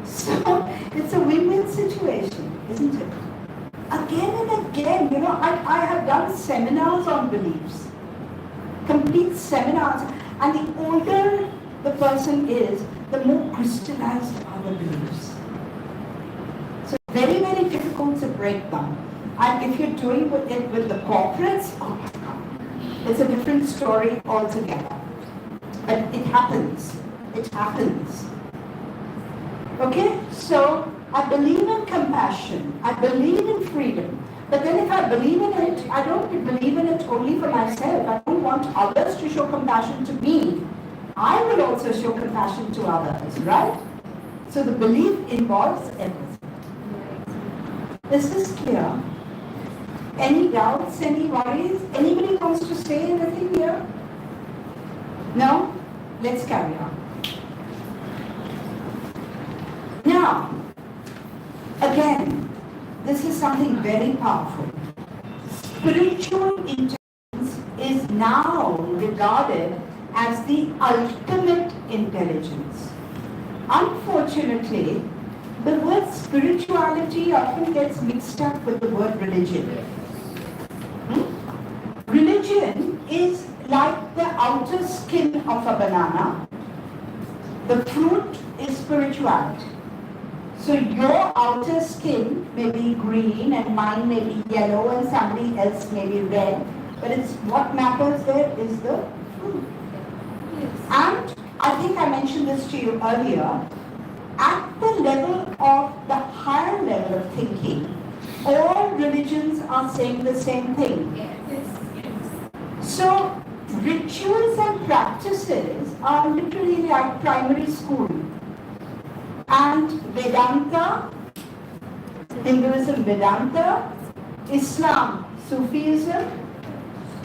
So it's a win-win situation, isn't it? Again and again, I have done seminars on beliefs. Complete seminars. And the older the person is, the more crystallized are the beliefs. So very, very difficult to break down. And if you're doing it with the corporates, oh my God, it's a different story altogether. But it happens. It happens. Okay? So I believe in compassion. I believe in freedom. But then if I believe in it, I don't believe in it only for myself. I don't want others to show compassion to me. I will also show compassion to others, right? So the belief involves everything. Is this clear? Any doubts, any worries? Anybody wants to say anything here? No? Let's carry on. Now, again, this is something very powerful. Spiritual intelligence is now regarded as the ultimate intelligence. Unfortunately, the word spirituality often gets mixed up with the word religion. Religion is like the outer skin of a banana. The fruit is spirituality. So your outer skin may be green and mine may be yellow and somebody else may be red. But it's what matters there is the fruit. And I think I mentioned this to you earlier. At the level of the higher level of thinking, all religions are saying the same thing. So rituals and practices are literally like primary school. And Vedanta, Hinduism Vedanta, Islam Sufism,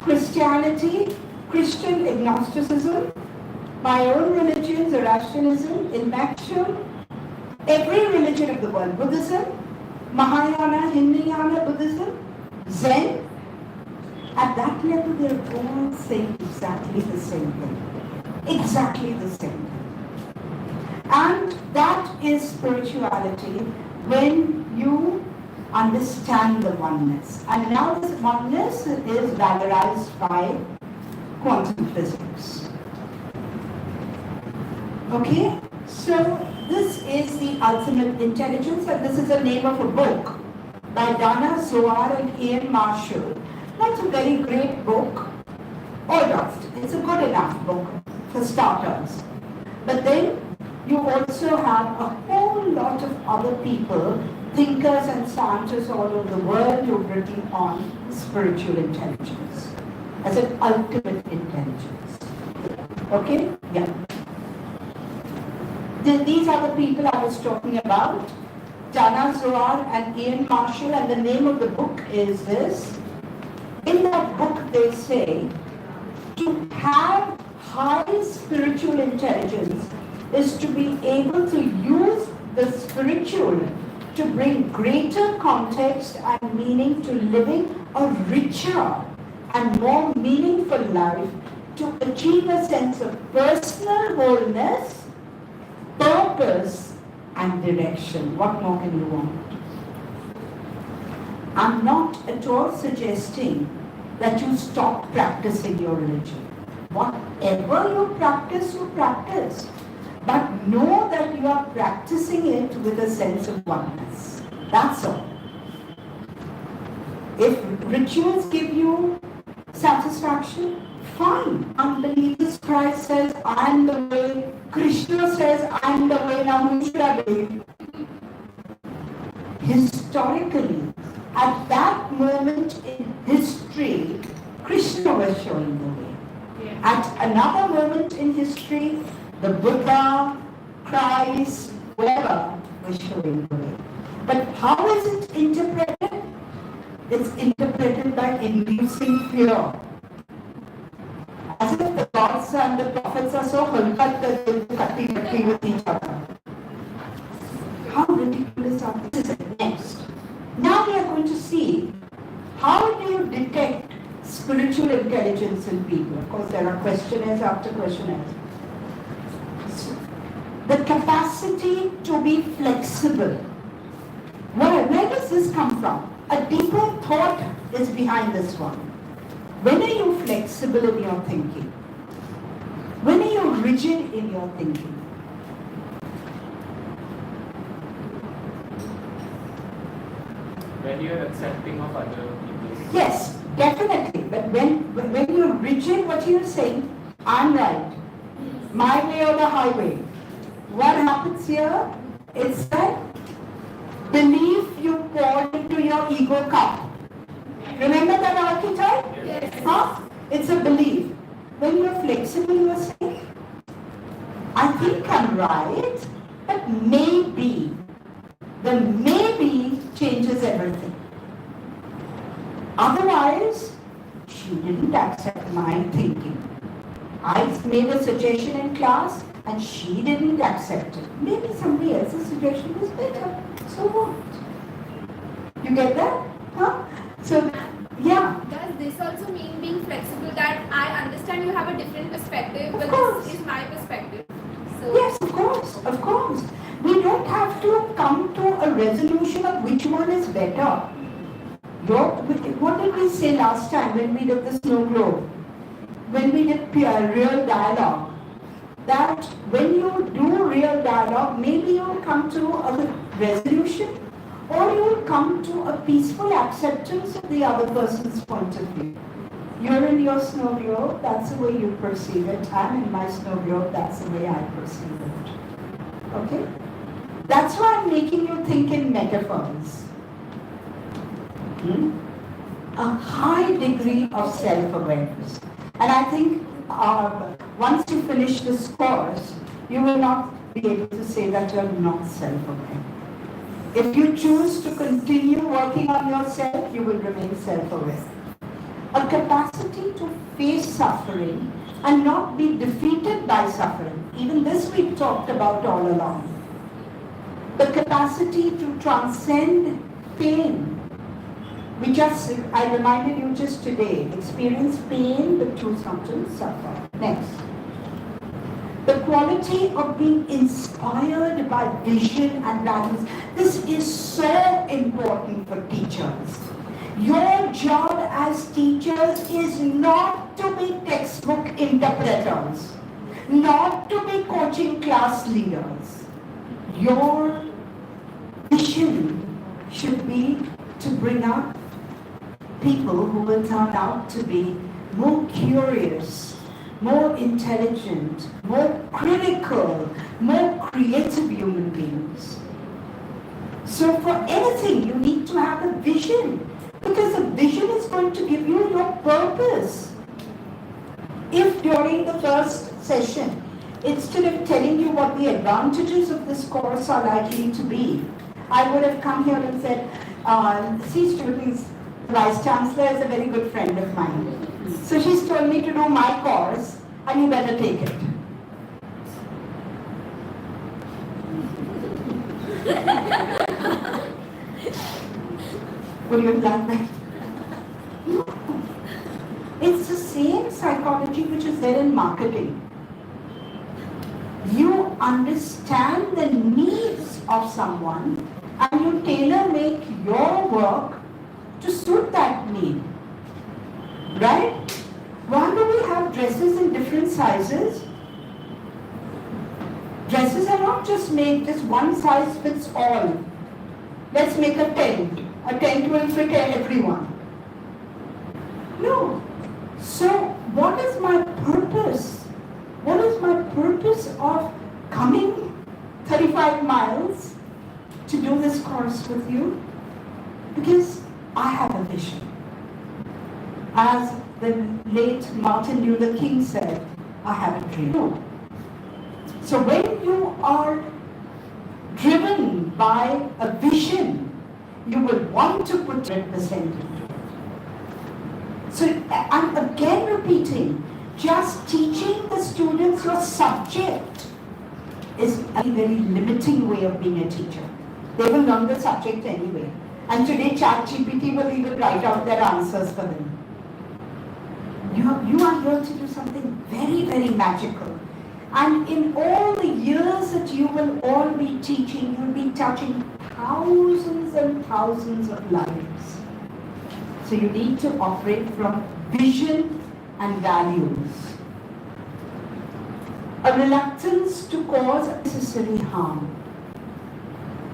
Christianity, Christian agnosticism, my own religion, Zoroastrianism, Ilmakshu, every religion of the world, Buddhism, Mahayana, Hinayana Buddhism, Zen, at that level they're all saying exactly the same thing. Exactly the same thing. And that is spirituality when you understand the oneness. And now this oneness is valorized by quantum physics. Okay? So this is the ultimate intelligence, and this is the name of a book by Dana Zohar and Ian Marshall. Not a very great book, almost. It's a good enough book for starters. But then you also have a whole lot of other people, thinkers and scientists all over the world who've written on spiritual intelligence as an ultimate intelligence. Okay? Yeah. These are the people I was talking about, Dana Zohar and Ian Marshall, and the name of the book is this. In that book they say, to have high spiritual intelligence is to be able to use the spiritual to bring greater context and meaning to living a richer and more meaningful life, to achieve a sense of personal wholeness, purpose and direction. What more can you want? I'm not at all suggesting that you stop practicing your religion. Whatever you practice. But know that you are practicing it with a sense of oneness. That's all. If rituals give you satisfaction, fine. Unbelievers, Christ says, I am the way. Krishna says, I am the way. Now who should I believe? Historically, at that moment in history, Krishna was showing the way. Yeah. At another moment in history, the Buddha, Christ, whoever was showing the way. But how is it interpreted? It's interpreted by inducing fear. As if the gods and the prophets are so hulkat that they will cutty with each other. How ridiculous are this? Next. Now we are going to see how do you detect spiritual intelligence in people. Of course, there are questionnaires after questionnaires. The capacity to be flexible. Where does this come from? A deeper thought is behind this one. When are you flexible in your thinking? When are you rigid in your thinking? When you are accepting of other people. Yes, definitely. But when you're rigid, what you're saying, I'm right. My way or the highway. What happens here? It's that belief you pour into your ego cup. Remember that archetype? Yes. Huh? It's a belief. When you're flexible, you're saying, I think I'm right, but maybe. The maybe changes everything. Otherwise, she didn't accept my thinking. I made a suggestion in class and she didn't accept it. Maybe somebody else's suggestion was better. So what? You get that? Huh? So, yeah. Does this also mean being flexible, that I understand you have a different perspective, Of but course. this is my perspective? So Yes, of course, of course. We don't have to come to a resolution of which one is better. What did we say last time when we did the snow globe? When we did real dialogue? That when you do real dialogue, maybe you'll come to a resolution or you'll come to a peaceful acceptance of the other person's point of view. You're in your snow globe, that's the way you perceive it. I'm in my snow globe, that's the way I perceive it. Okay? That's why I'm making you think in metaphors. A high degree of self-awareness. And I think once you finish this course, you will not be able to say that you're not self-aware. If you choose to continue working on yourself, you will remain self-aware. A capacity to face suffering and not be defeated by suffering. Even this we've talked about all along. The capacity to transcend pain. I reminded you just today, experience pain but choose not to suffer. Next. The quality of being inspired by vision and values. This is so important for teachers. Your job as teachers is not to be textbook interpreters, not to be coaching class leaders. Your mission should be to bring up people who will turn out to be more curious, more intelligent, more critical, more creative human beings. So for anything, you need to have a vision, because a vision is going to give you your purpose. If during the first session, instead of telling you what the advantages of this course are likely to be, I would have come here and said, see students, Vice Chancellor is a very good friend of mine. So she's told me to do my course and you better take it. Would you have done that? No. It's the same psychology which is there in marketing. You understand the needs of someone and you tailor-make your work to suit that need. Right? Why do we have dresses in different sizes? Dresses are not just made, just one size fits all. Let's make a tent. A tent will fit everyone. No. So, what is my purpose? What is my purpose of coming 35 miles to do this course with you? Because I have a vision. As the late Martin Luther King said, I have a dream. So when you are driven by a vision, you will want to put 100% into it. So I'm again repeating, just teaching the students your subject is a very limiting way of being a teacher. They will learn the subject anyway. And today ChatGPT will even write out their answers for them. You are here to do something very, very magical. And in all the years that you will all be teaching, you will be touching thousands and thousands of lives. So you need to operate from vision and values. A reluctance to cause unnecessary harm.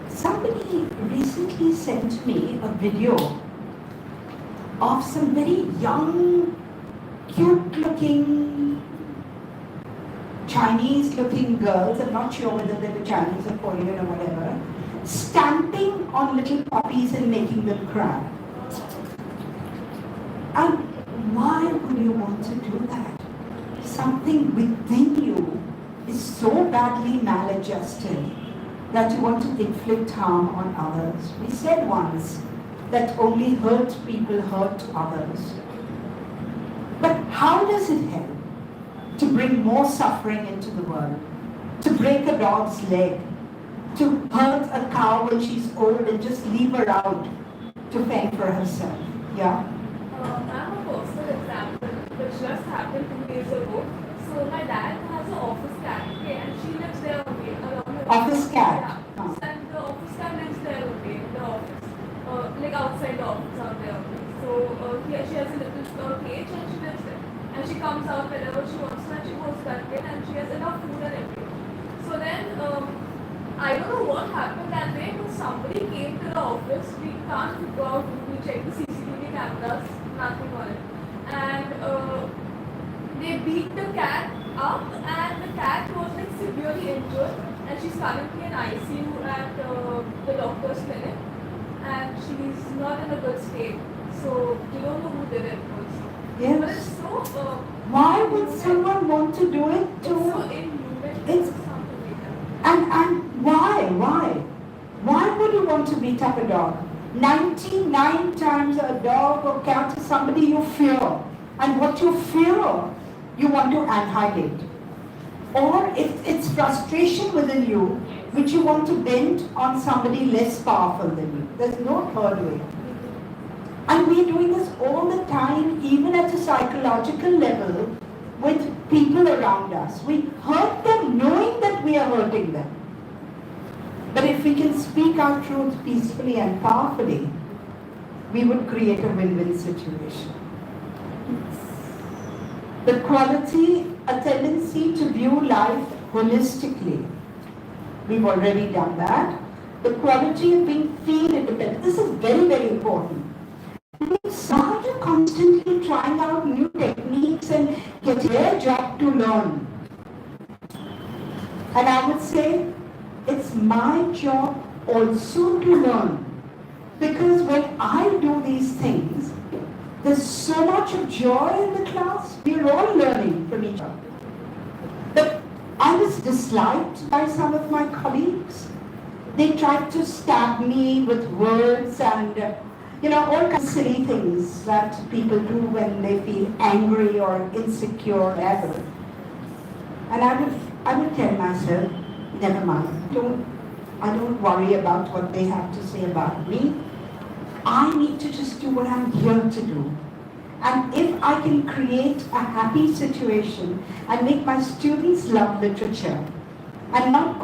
Somebody recently sent me a video of some very young, cute-looking, Chinese-looking girls, I'm not sure whether they were Chinese or Korean or whatever, stamping on little puppies and making them cry. And why would you want to do that? Something within you is so badly maladjusted that you want to inflict harm on others. We said once that only hurt people hurt others. But how does it help to bring more suffering into the world? To break a dog's leg, to hurt a cow when she's old and just leave her out to fend for herself. Yeah? I have a personal example which just happened 2 days ago. So my dad has an office cat, okay, and she lives there away along the Office cat? Yeah. Oh. And the office cat lives there away in the office, like outside the office out there. So she has a little cage and she lives there. And she comes out whenever she wants to and she goes to that kid and she has enough food and everything. So then, I don't know what happened that day, but somebody came to the office. We can't go out, we check the CCTV cameras, nothing on it. And they beat the cat up and the cat was like severely injured and she's currently in ICU at the doctor's clinic and she's not in a good state. So we don't know who did it also. Yes. But it's so Why would someone want to do it it's to... so inhuman. It's- Something like that. And why? Why would you want to beat up a dog? 99 times a dog or cat is somebody you fear. And what you fear, you want to annihilate. Or it's frustration within you, which you want to vent on somebody less powerful than you. There's no third way. And we're doing this all the time, even at a psychological level, with people around us. We hurt them knowing that we are hurting them. But if we can speak our truth peacefully and powerfully, we would create a win-win situation. The quality, a tendency to view life holistically. We've already done that. The quality of being feel independent. This is very, very important. Some are constantly trying out new techniques and get their job to learn. And I would say, it's my job also to learn. Because when I do these things, there's so much of joy in the class. We're all learning from each other. But I was disliked by some of my colleagues. They tried to stab me with words and all kinds of silly things that people do when they feel angry or insecure or whatever. And I would tell myself, never mind. I don't worry about what they have to say about me. I need to just do what I'm here to do. And if I can create a happy situation and make my students love literature and not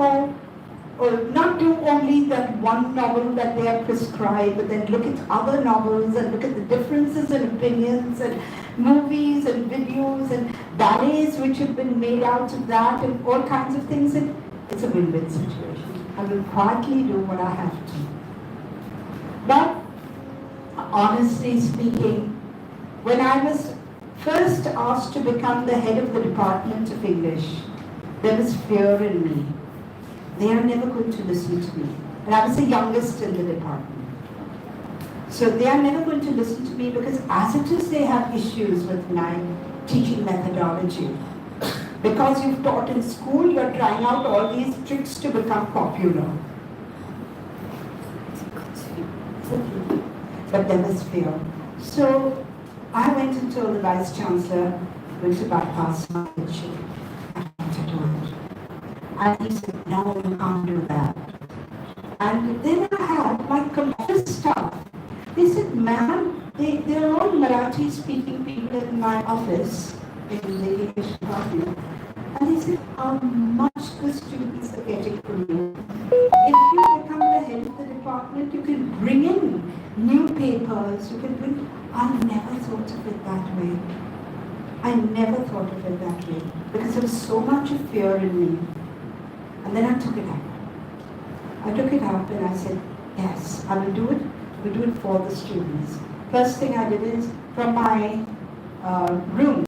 do only that one novel that they are prescribed, but then look at other novels and look at the differences in opinions and movies and videos and ballets which have been made out of that and all kinds of things, and it's a win-win situation. I will quietly do what I have to. But honestly speaking, when I was first asked to become the head of the Department of English, there was fear in me. They are never going to listen to me. And I was the youngest in the department. So they are never going to listen to me because as it is, they have issues with my teaching methodology. Because you've taught in school, you're trying out all these tricks to become popular. Okay. But there was fear. So I went and told the Vice Chancellor, going to bypass my issue. I want to do it. And he said, no, you can't do that. And then I had my office staff. They said, ma'am, there are all Marathi speaking people in my office, in the English department. And they said, how much the students are getting from you. If you become the head of the department, you can bring in new papers, you can bring. I never thought of it that way. I never thought of it that way because there was so much of fear in me. And then I took it up. I took it up and I said, yes, I will do it. We'll do it for the students. First thing I did is, from my room,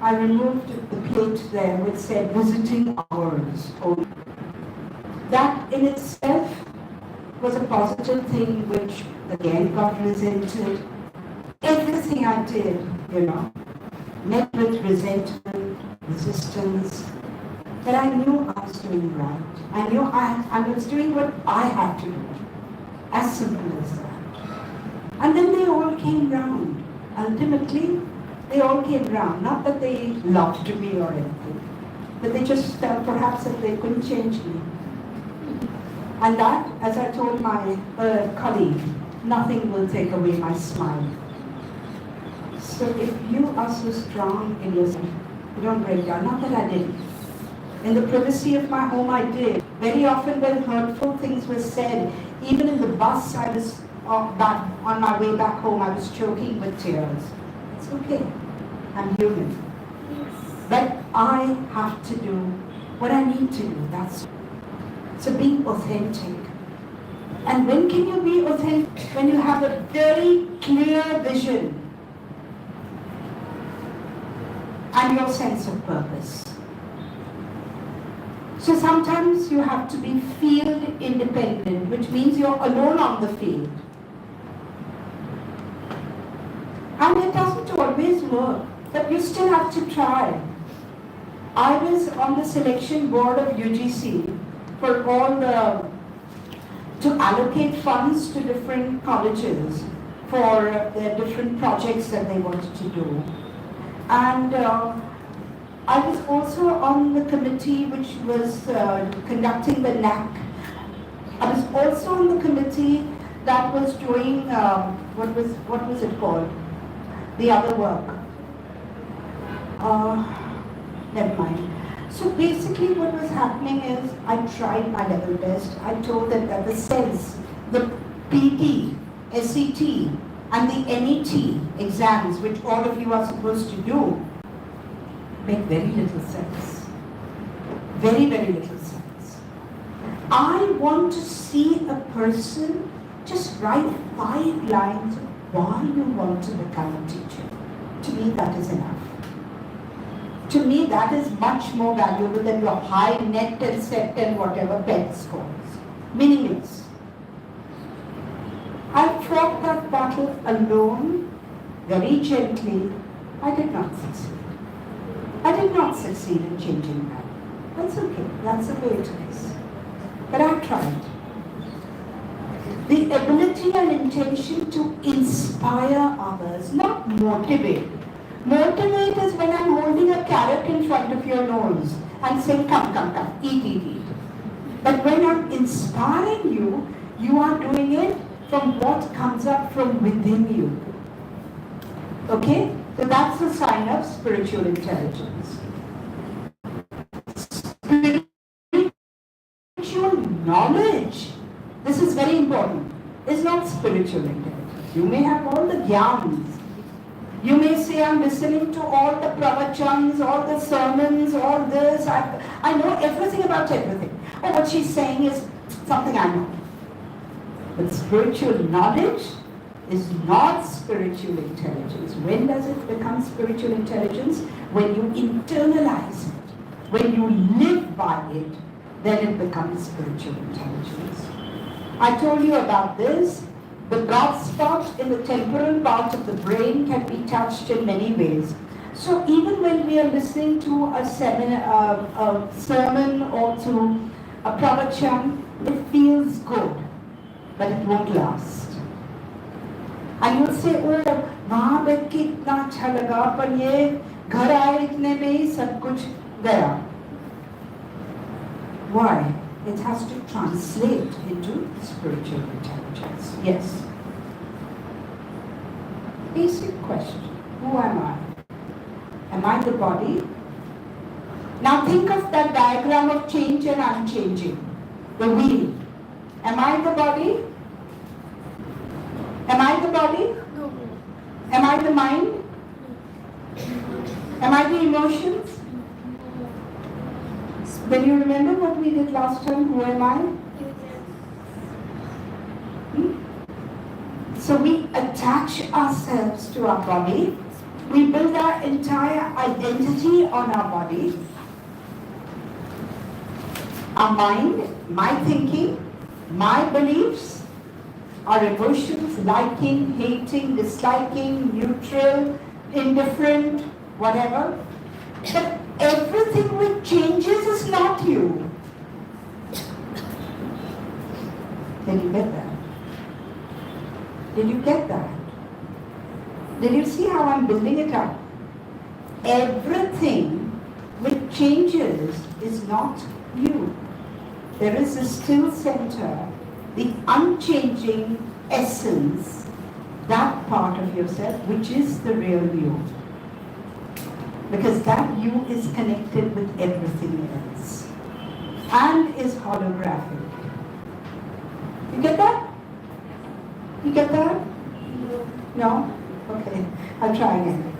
I removed the plate there which said visiting hours only. That in itself was a positive thing which again got resented. Everything I did, met with resentment, resistance. But I knew I was doing right. I knew I was doing what I had to do. As simple as that. And then they all came round. Ultimately, they all came round. Not that they loved me or anything, but they just felt perhaps that they couldn't change me. And that, as I told my colleague, nothing will take away my smile. So if you are so strong in yourself, you don't break down. Not that I didn't. In the privacy of my home, I did. Very often when hurtful things were said, even in the bus, I was back on my way back home, I was choking with tears. It's okay. I'm human. But I have to do what I need to do. That's so being authentic. And when can you be authentic? When you have a very clear vision and your sense of purpose. So sometimes you have to be field independent, which means you're alone on the field. And it doesn't always work, but you still have to try. I was on the selection board of UGC for all to allocate funds to different colleges for their different projects that they wanted to do. And I was also on the committee which was conducting the NAC. I was also on the committee that was doing, what was it called? The other work. Never mind. So basically what was happening is I tried my level best. I told them that the SENS, the PT, SET and the NET exams, which all of you are supposed to do, make very little sense. Very, very little sense. I want to see a person just write 5 lines why you want to become a teacher. To me, that is enough. To me, that is much more valuable than your high net and set and whatever PET scores. Meaningless. I fought that battle alone, very gently. I did not succeed. I did not succeed in changing that. That's okay. That's the way it is. But I tried. The ability and intention to inspire others, not motivate. Motivate is when I'm holding a carrot in front of your nose and saying, come, come, come, eat, eat, eat. But when I'm inspiring you, you are doing it from what comes up from within you. Okay? So that's a sign of spiritual intelligence. Spiritual knowledge, this is very important, is not spiritual intelligence. You may have all the gyans. You may say, I'm listening to all the pravachans, all the sermons, all this. I know everything about everything. Oh, what she's saying is something I know. But spiritual knowledge is not spiritual intelligence. When does it become spiritual intelligence? When you internalize it. When you live by it, then it becomes spiritual intelligence. I told you about this. The God spot in the temporal part of the brain can be touched in many ways. So even when we are listening to a sermon or to a pravachan, it feels good, but it won't last. And you'll say, oh, वहाँ बैठ के इतना अच्छा लगा, पर ये घर आए इतने में ही सब कुछ गया. Why? It has to translate into spiritual intelligence. Yes. Basic question. Who am I? Am I the body? Now think of that diagram of change and unchanging. The wheel. Am I the body? Am I the body? No. Am I the mind? Am I the emotions? Then you remember what we did last time? Who am I? So we attach ourselves to our body. We build our entire identity on our body. Our mind, my thinking, my beliefs, our emotions, liking, hating, disliking, neutral, indifferent, whatever. But everything which changes is not you. Did you get that? Did you get that? Did you see how I'm building it up? Everything which changes is not you. There is a still center, the unchanging essence, that part of yourself which is the real you. Because that you is connected with everything else and is holographic. You get that? You get that? No? Okay, I'll try again.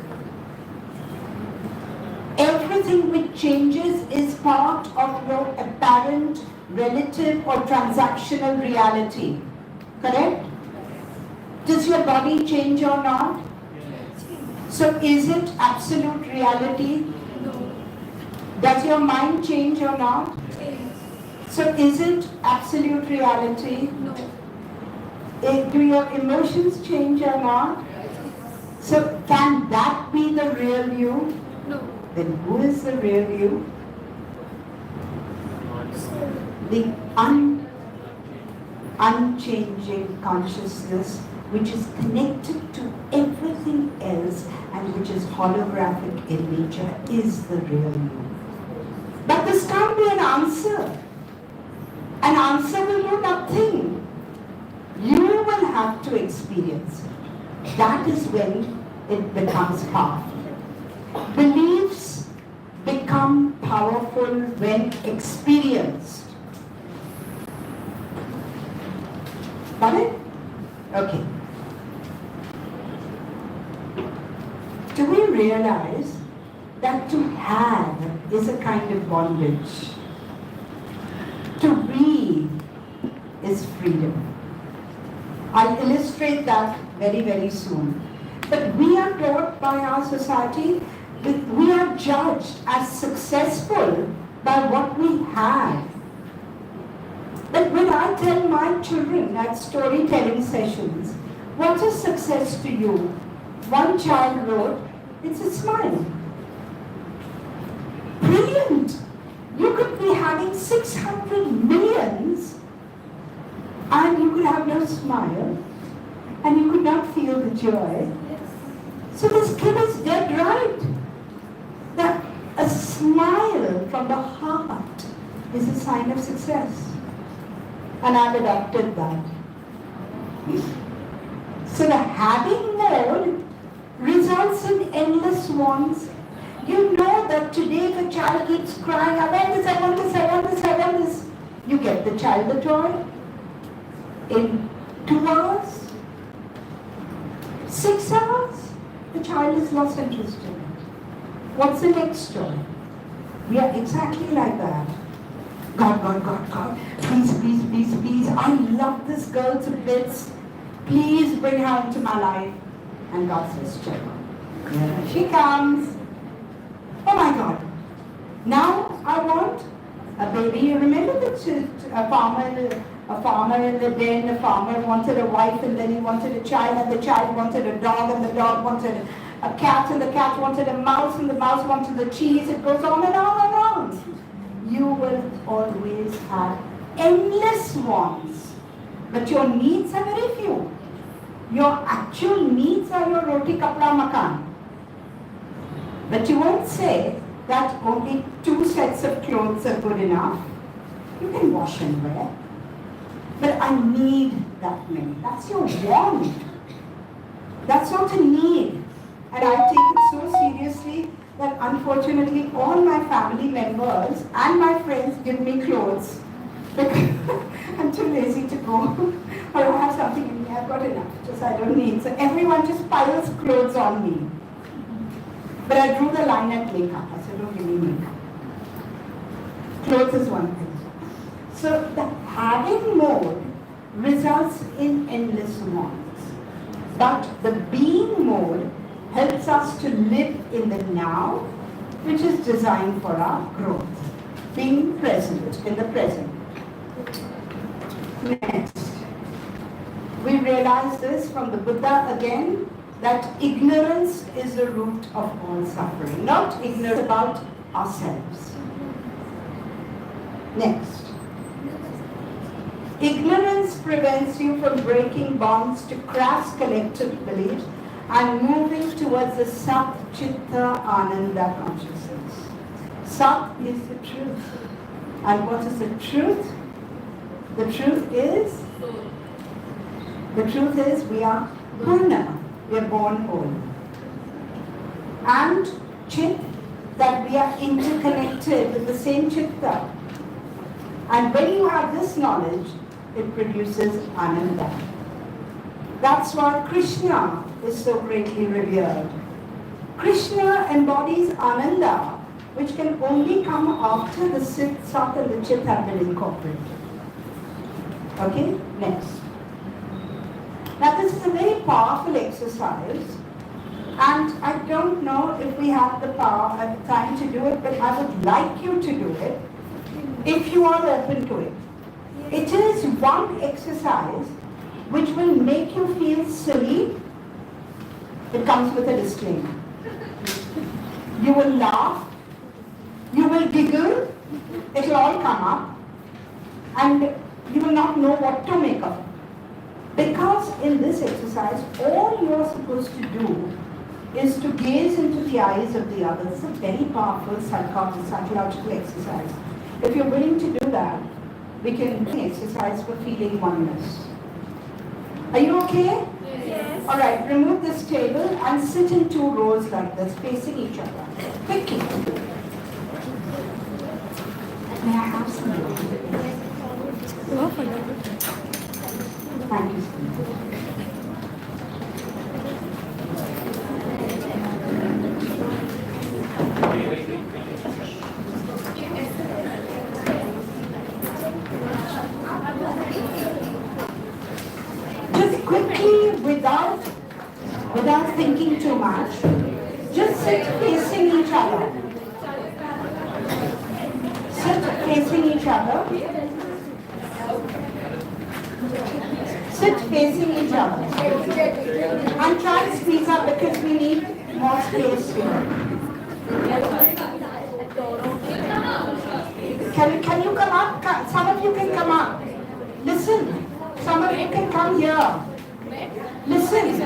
Everything which changes is part of your apparent, relative or transactional reality. Correct? Does your body change or not? So is it absolute reality? No. Does your mind change or not? So is it absolute reality? No. Do your emotions change or not? So can that be the real you? No. Then who is the real you? The unchanging consciousness which is connected to everything else and which is holographic in nature is the real you. But this can't be an answer. An answer will do nothing. You will have to experience it. That is when it becomes powerful. Beliefs become powerful when experienced. Got it? Okay. Do we realize that to have is a kind of bondage? To be is freedom. I'll illustrate that very, very soon. But we are taught by our society that we are judged as successful by what we have. But when I tell my children at storytelling sessions, what is success to you? One child wrote, it's a smile. Brilliant! You could be having 600 millions and you could have no smile and you could not feel the joy. So this kid is dead right. That a smile from the heart is a sign of success. And I've adopted that. So the having mode results in endless wants. You know that today if a child keeps crying, I want this, I want this, I want this, I want this. You get the child the toy in 2 hours, 6 hours, the child is lost interest in it. What's the next toy? We are exactly like that. God, God, God, God, please, please, please, please, I love this girl to bits. Please bring her into my life. And God says, check. Here she comes. Oh my God. Now I want a baby. You remember a farmer in the den, a farmer wanted a wife and then he wanted a child and the child wanted a dog and the dog wanted a cat and the cat wanted a mouse and the mouse wanted the cheese. It goes on and on and on. You will always have endless wants, but your needs are very few. Your actual needs are your roti kapda makan. But you won't say that only 2 sets of clothes are good enough. You can wash and wear. But I need that many. That's your want. That's not a need. And I take it so seriously that unfortunately all my family members and my friends give me clothes. Because I'm too lazy to go. Or I have something in me, I've got enough. Just I don't need. So everyone just piles clothes on me. But I drew the line at makeup. I said, don't give me makeup. Clothes is one thing. So the having mode results in endless wants. But the being mode helps us to live in the now, which is designed for our growth. Being present, in the present. Next. We realize this from the Buddha again, that ignorance is the root of all suffering. Not ignorance about ourselves. Next. Ignorance prevents you from breaking bonds to crass collective beliefs and moving towards the Sat Chitta Ananda consciousness. Sat is the truth. And what is the truth? The truth is we are Purna. We are born whole. And Chit, that we are interconnected with the same Chitta. And when you have this knowledge, it produces Ananda. That's why Krishna is so greatly revered. Krishna embodies Ananda, which can only come after the Sit, Sat and the Chit have been incorporated. Okay, next. Now this is a very powerful exercise, and I don't know if we have the power at the time to do it, but I would like you to do it if you are open to it. It is one exercise which will make you feel silly. It comes with a disclaimer. You will laugh, you will giggle, it will all come up, and you will not know what to make of it. Because in this exercise, all you are supposed to do is to gaze into the eyes of the other. It's a very powerful psychological exercise. If you're willing to do that, we can do exercise for feeling oneness. Are you okay? Yes. All right, remove this table and sit in 2 rows like this, facing each other. Quickly. May I have some? Thank you so much. Just quickly, without thinking too much, just sit facing each other. Sit facing each other. Sit facing each other. And try to squeeze up because we need more space here. Can you come up? Some of you can come up. Listen. Some of you can come here. Listen.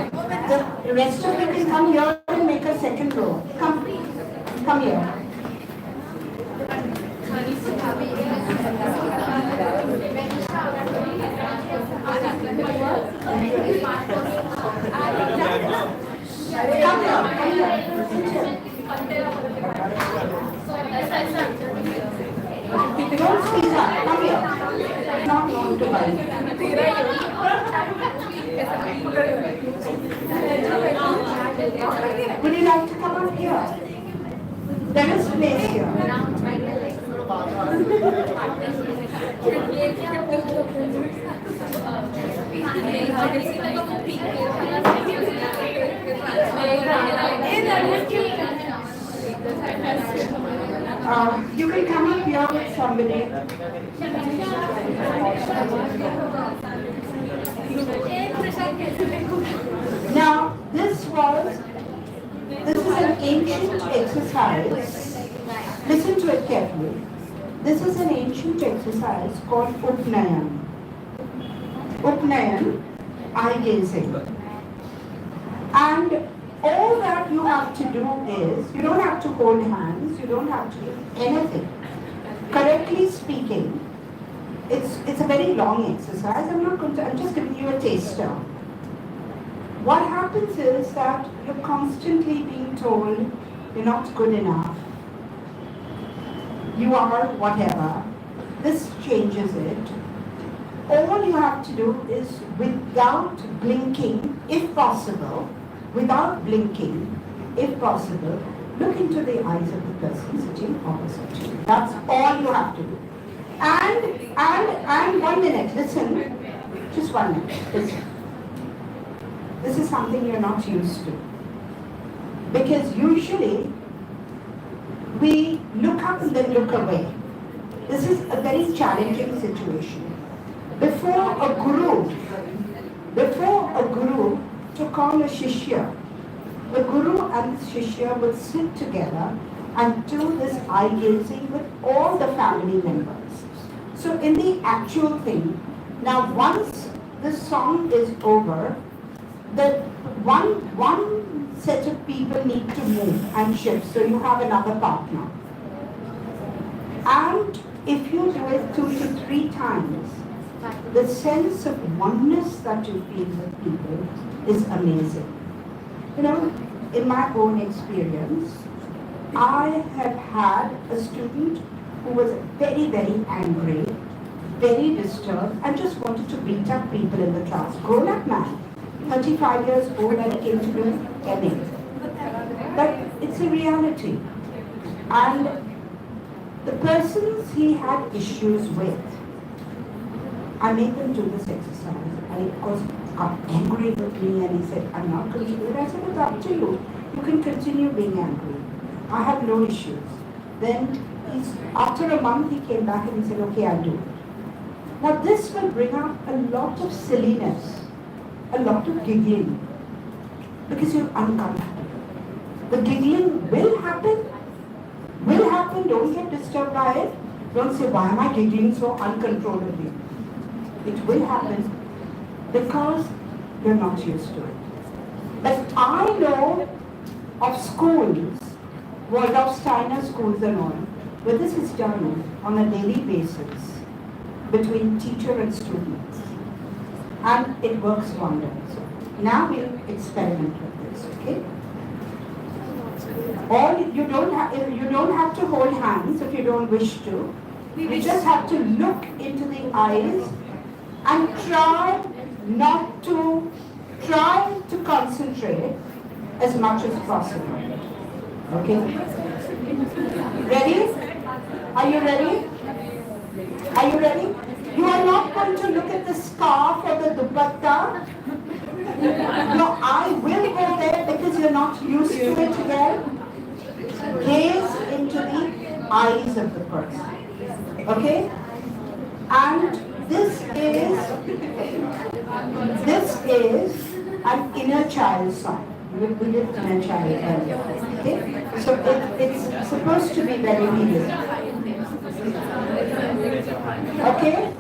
The rest of you can come here and make a second row. Come here. Don't squeeze up. Come here. Not going to buy. Would you like to come up here? There is place here. You can come up here with somebody. Now, this is an ancient exercise. Listen to it carefully. This is an ancient exercise called Upnayan. Upnayan, eye gazing. to do is, you don't have to hold hands, you don't have to do anything. Correctly speaking, it's a very long exercise. I'm just giving you a taster. What happens is that you're constantly being told you're not good enough, you are whatever. This changes it. All you have to do is, without blinking, if possible, if possible, look into the eyes of the person sitting opposite to you. That's all you have to do. And 1 minute, listen. Just 1 minute, listen. This is something you're not used to. Because usually, we look up and then look away. This is a very challenging situation. Before a guru took on a shishya, the guru and the shishya would sit together and do this eye gazing with all the family members. So in the actual thing, now once the song is over, the one set of people need to move and shift, so you have another partner. And if you do it 2 to 3 times, the sense of oneness that you feel with people is amazing. You know, in my own experience, I have had a student who was very, very angry, very disturbed, and just wanted to beat up people in the class. Grown-up man, 35 years old, and he came to do MA. But it's a reality. And the persons he had issues with, I made them do this exercise, and he of course got angry with me, and he said, I'm not going to do it. I said, it's up to you. You can continue being angry. I have no issues. Then, after a month, he came back and he said, okay, I'll do it. Now this will bring up a lot of silliness, a lot of giggling, because you're uncomfortable. The giggling will happen, don't get disturbed by it. Don't say, why am I giggling so uncontrollably? It will happen because you're not used to it. But I know of schools, Waldorf Steiner schools and all, where this is done on a daily basis between teacher and students. And it works wonders. Now we'll experiment with this, okay? You don't have to hold hands if you don't wish to. You just have to look into the eyes and try to concentrate as much as possible. Okay? Ready? Are you ready? Are you ready? You are not going to look at the scarf or the dupatta. No, I will go there because you're not used to it yet. Gaze into the eyes of the person. Okay? And this is an inner child song. We did inner child earlier. Okay? So it's supposed to be very healing. Okay?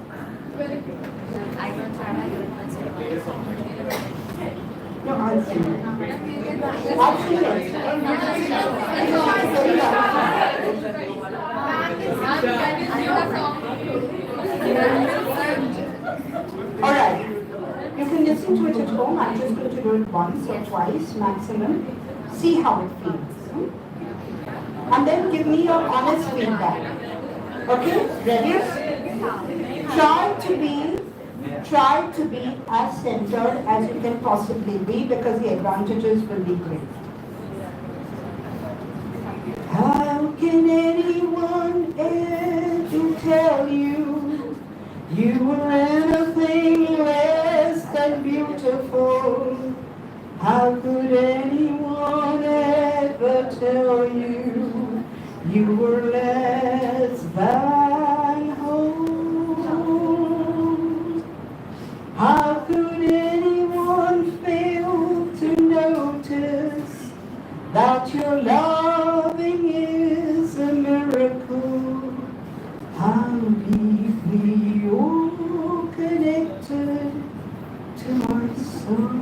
No, I'll sing it. I'll sing it. Alright. You can listen to it at home. I'm just going to do it once or twice maximum. See how it feels. And then give me your honest feedback. Okay? Ready? Try to be as centered as you can possibly be, because the advantages will be great. How can anyone ever tell you you were anything less than beautiful? How could anyone ever tell you you were less than whole? How could anyone fail to notice that your loving is a miracle? How deeply you're connected to my soul.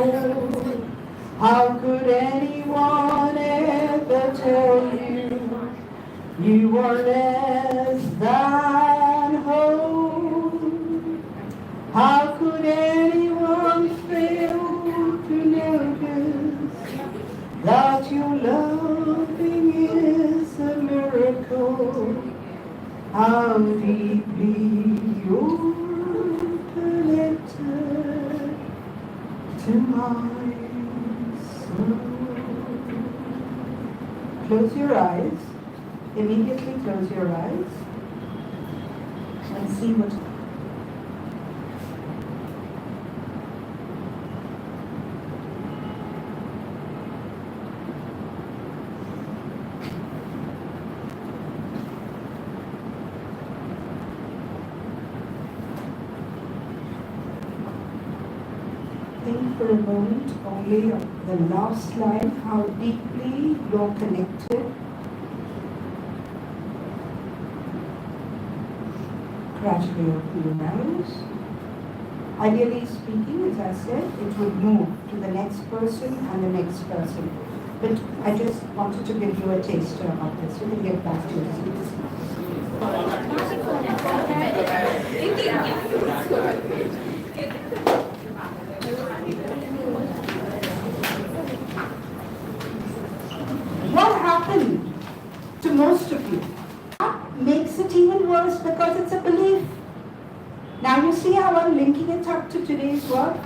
How could anyone ever tell you you are less than whole? How could anyone fail to notice that your loving is a miracle? How deeply you're connected to my soul. Close your eyes. Immediately close your eyes and see what. Think for a moment only of the last line, how deeply you're connected. Gradually open your eyes. Ideally speaking, as I said, it would move to the next person and the next person. But I just wanted to give you a taster of this. We can get back to it. What happened to most of you? That makes it even worse because it's a belief. Now you see how I'm linking it up to today's work?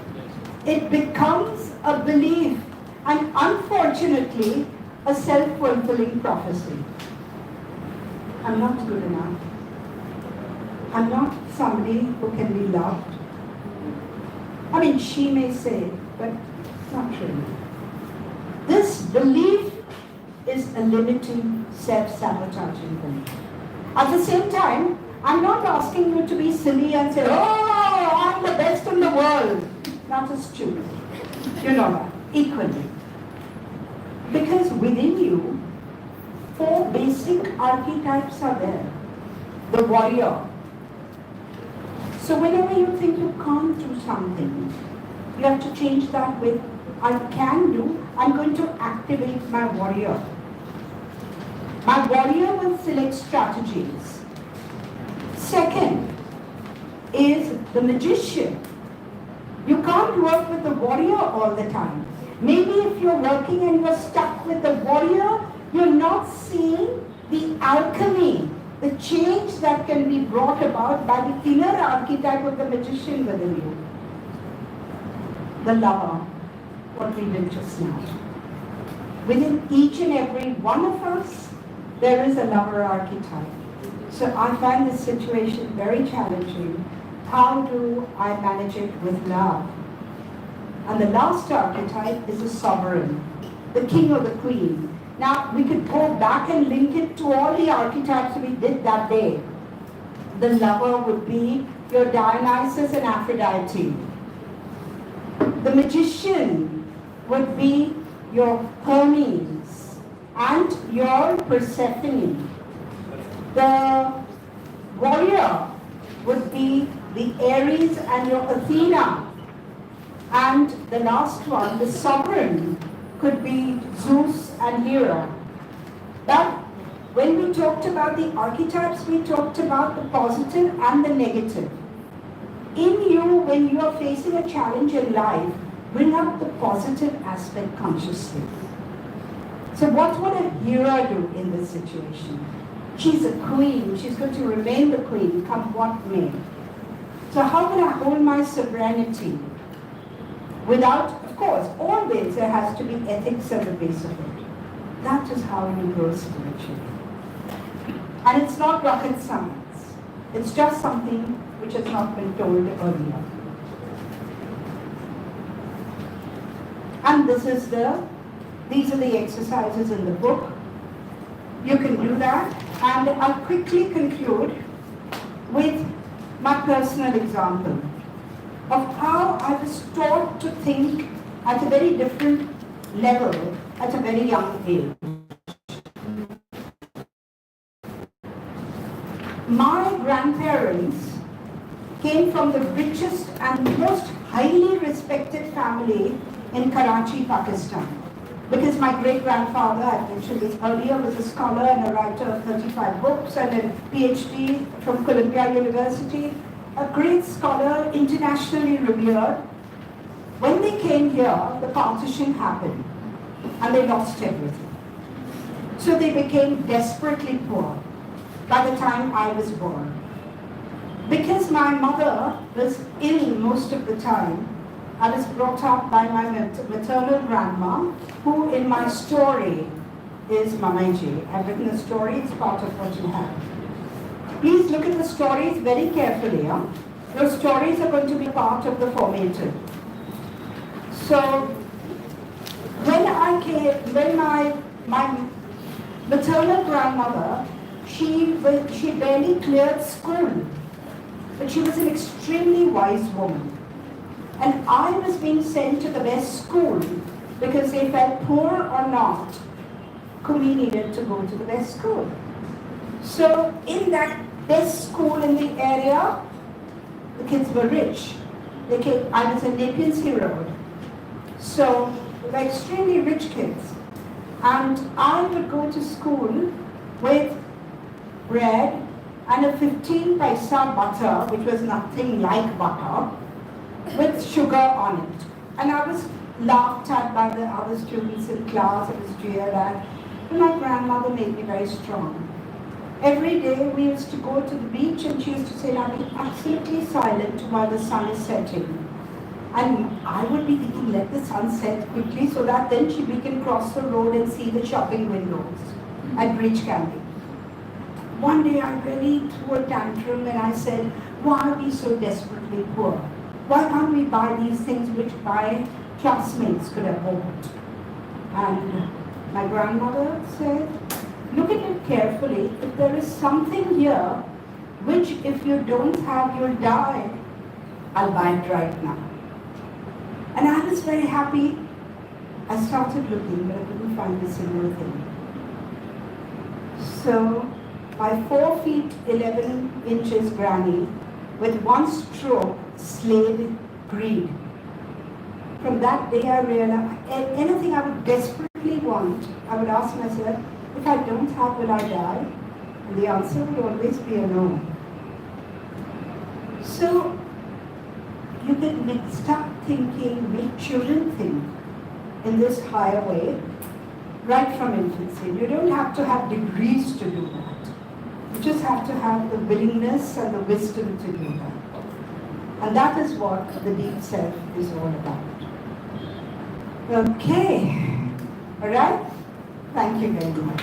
It becomes a belief and unfortunately a self-fulfilling prophecy. I'm not good enough. I'm not somebody who can be loved. I mean, she may say, but not really. This belief is a limiting, self-sabotaging belief. At the same time, I'm not asking you to be silly and say, oh, I'm the best in the world. Not as true. You know that, equally. Because within you, 4 basic archetypes are there. The warrior. So whenever you think you can't do something, you have to change that with, I can do, I'm going to activate my warrior. My warrior will select strategies. Second is the magician. You can't work with the warrior all the time. Maybe if you're working and you're stuck with the warrior, you're not seeing the alchemy, the change that can be brought about by the inner archetype of the magician within you. The lover, what we did just now. Within each and every one of us, there is a lover archetype. So I find this situation very challenging. How do I manage it with love? And the last archetype is the sovereign, the king or the queen. Now we could go back and link it to all the archetypes we did that day. The lover would be your Dionysus and Aphrodite. The magician would be your Hermes and your Persephone. The warrior would be the Aries and your Athena. And the last one, the sovereign, could be Zeus and Hera. But when we talked about the archetypes, we talked about the positive and the negative. In you, when you are facing a challenge in life, bring up the positive aspect consciously. So what would a Hera do in this situation? She's a queen. She's going to remain the queen, come what may. So how can I hold my sovereignty? Without, of course, always there has to be ethics at the base of it. That is how you grow spiritually. And it's not rocket science. It's just something which has not been told earlier. And these are the exercises in the book. You can do that. And I'll quickly conclude with my personal example of how I was taught to think at a very different level at a very young age. My grandparents came from the richest and most highly respected family in Karachi, Pakistan. Because my great-grandfather, I mentioned this earlier, was a scholar and a writer of 35 books and a PhD from Columbia University, a great scholar, internationally revered. When they came here, the partition happened and they lost everything. So they became desperately poor by the time I was born. Because my mother was ill most of the time, I was brought up by my maternal grandma, who in my story is Mamaji. I've written a story, it's part of what you have. Please look at the stories very carefully. Those stories are going to be part of the formative. So, when my maternal grandmother, she barely cleared school, but she was an extremely wise woman. And I was being sent to the best school because they felt poor or not, Coomi needed to go to the best school. So in that best school in the area, the kids were rich. I was in Nepean Sea Road. So they were extremely rich kids. And I would go to school with bread and a 15 paisa butter, which was nothing like butter, with sugar on it. And I was laughed at by the other students in class, I was jeered at. But my grandmother made me very strong. Every day we used to go to the beach and she used to say, now be absolutely silent while the sun is setting. And I would be thinking, let the sun set quickly so that then we can cross the road and see the shopping windows at Bridge Candy. One day I really threw a tantrum and I said, why are we so desperately poor? Why can't we buy these things which my classmates could have bought? And my grandmother said, look at it carefully. If there is something here which if you don't have, you'll die, I'll buy it right now. And I was very happy. I started looking, but I couldn't find a single thing. So my 4 feet 11 inches granny, with one stroke, slayed greed. From that day I realized anything I would desperately want, I would ask myself, if I don't have, will I die? And the answer will always be a no. So you can start thinking, make children think in this higher way, right from infancy. You don't have to have degrees to do that. You just have to have the willingness and the wisdom to do that. And that is what the deep self is all about. Okay. All right? Thank you very much.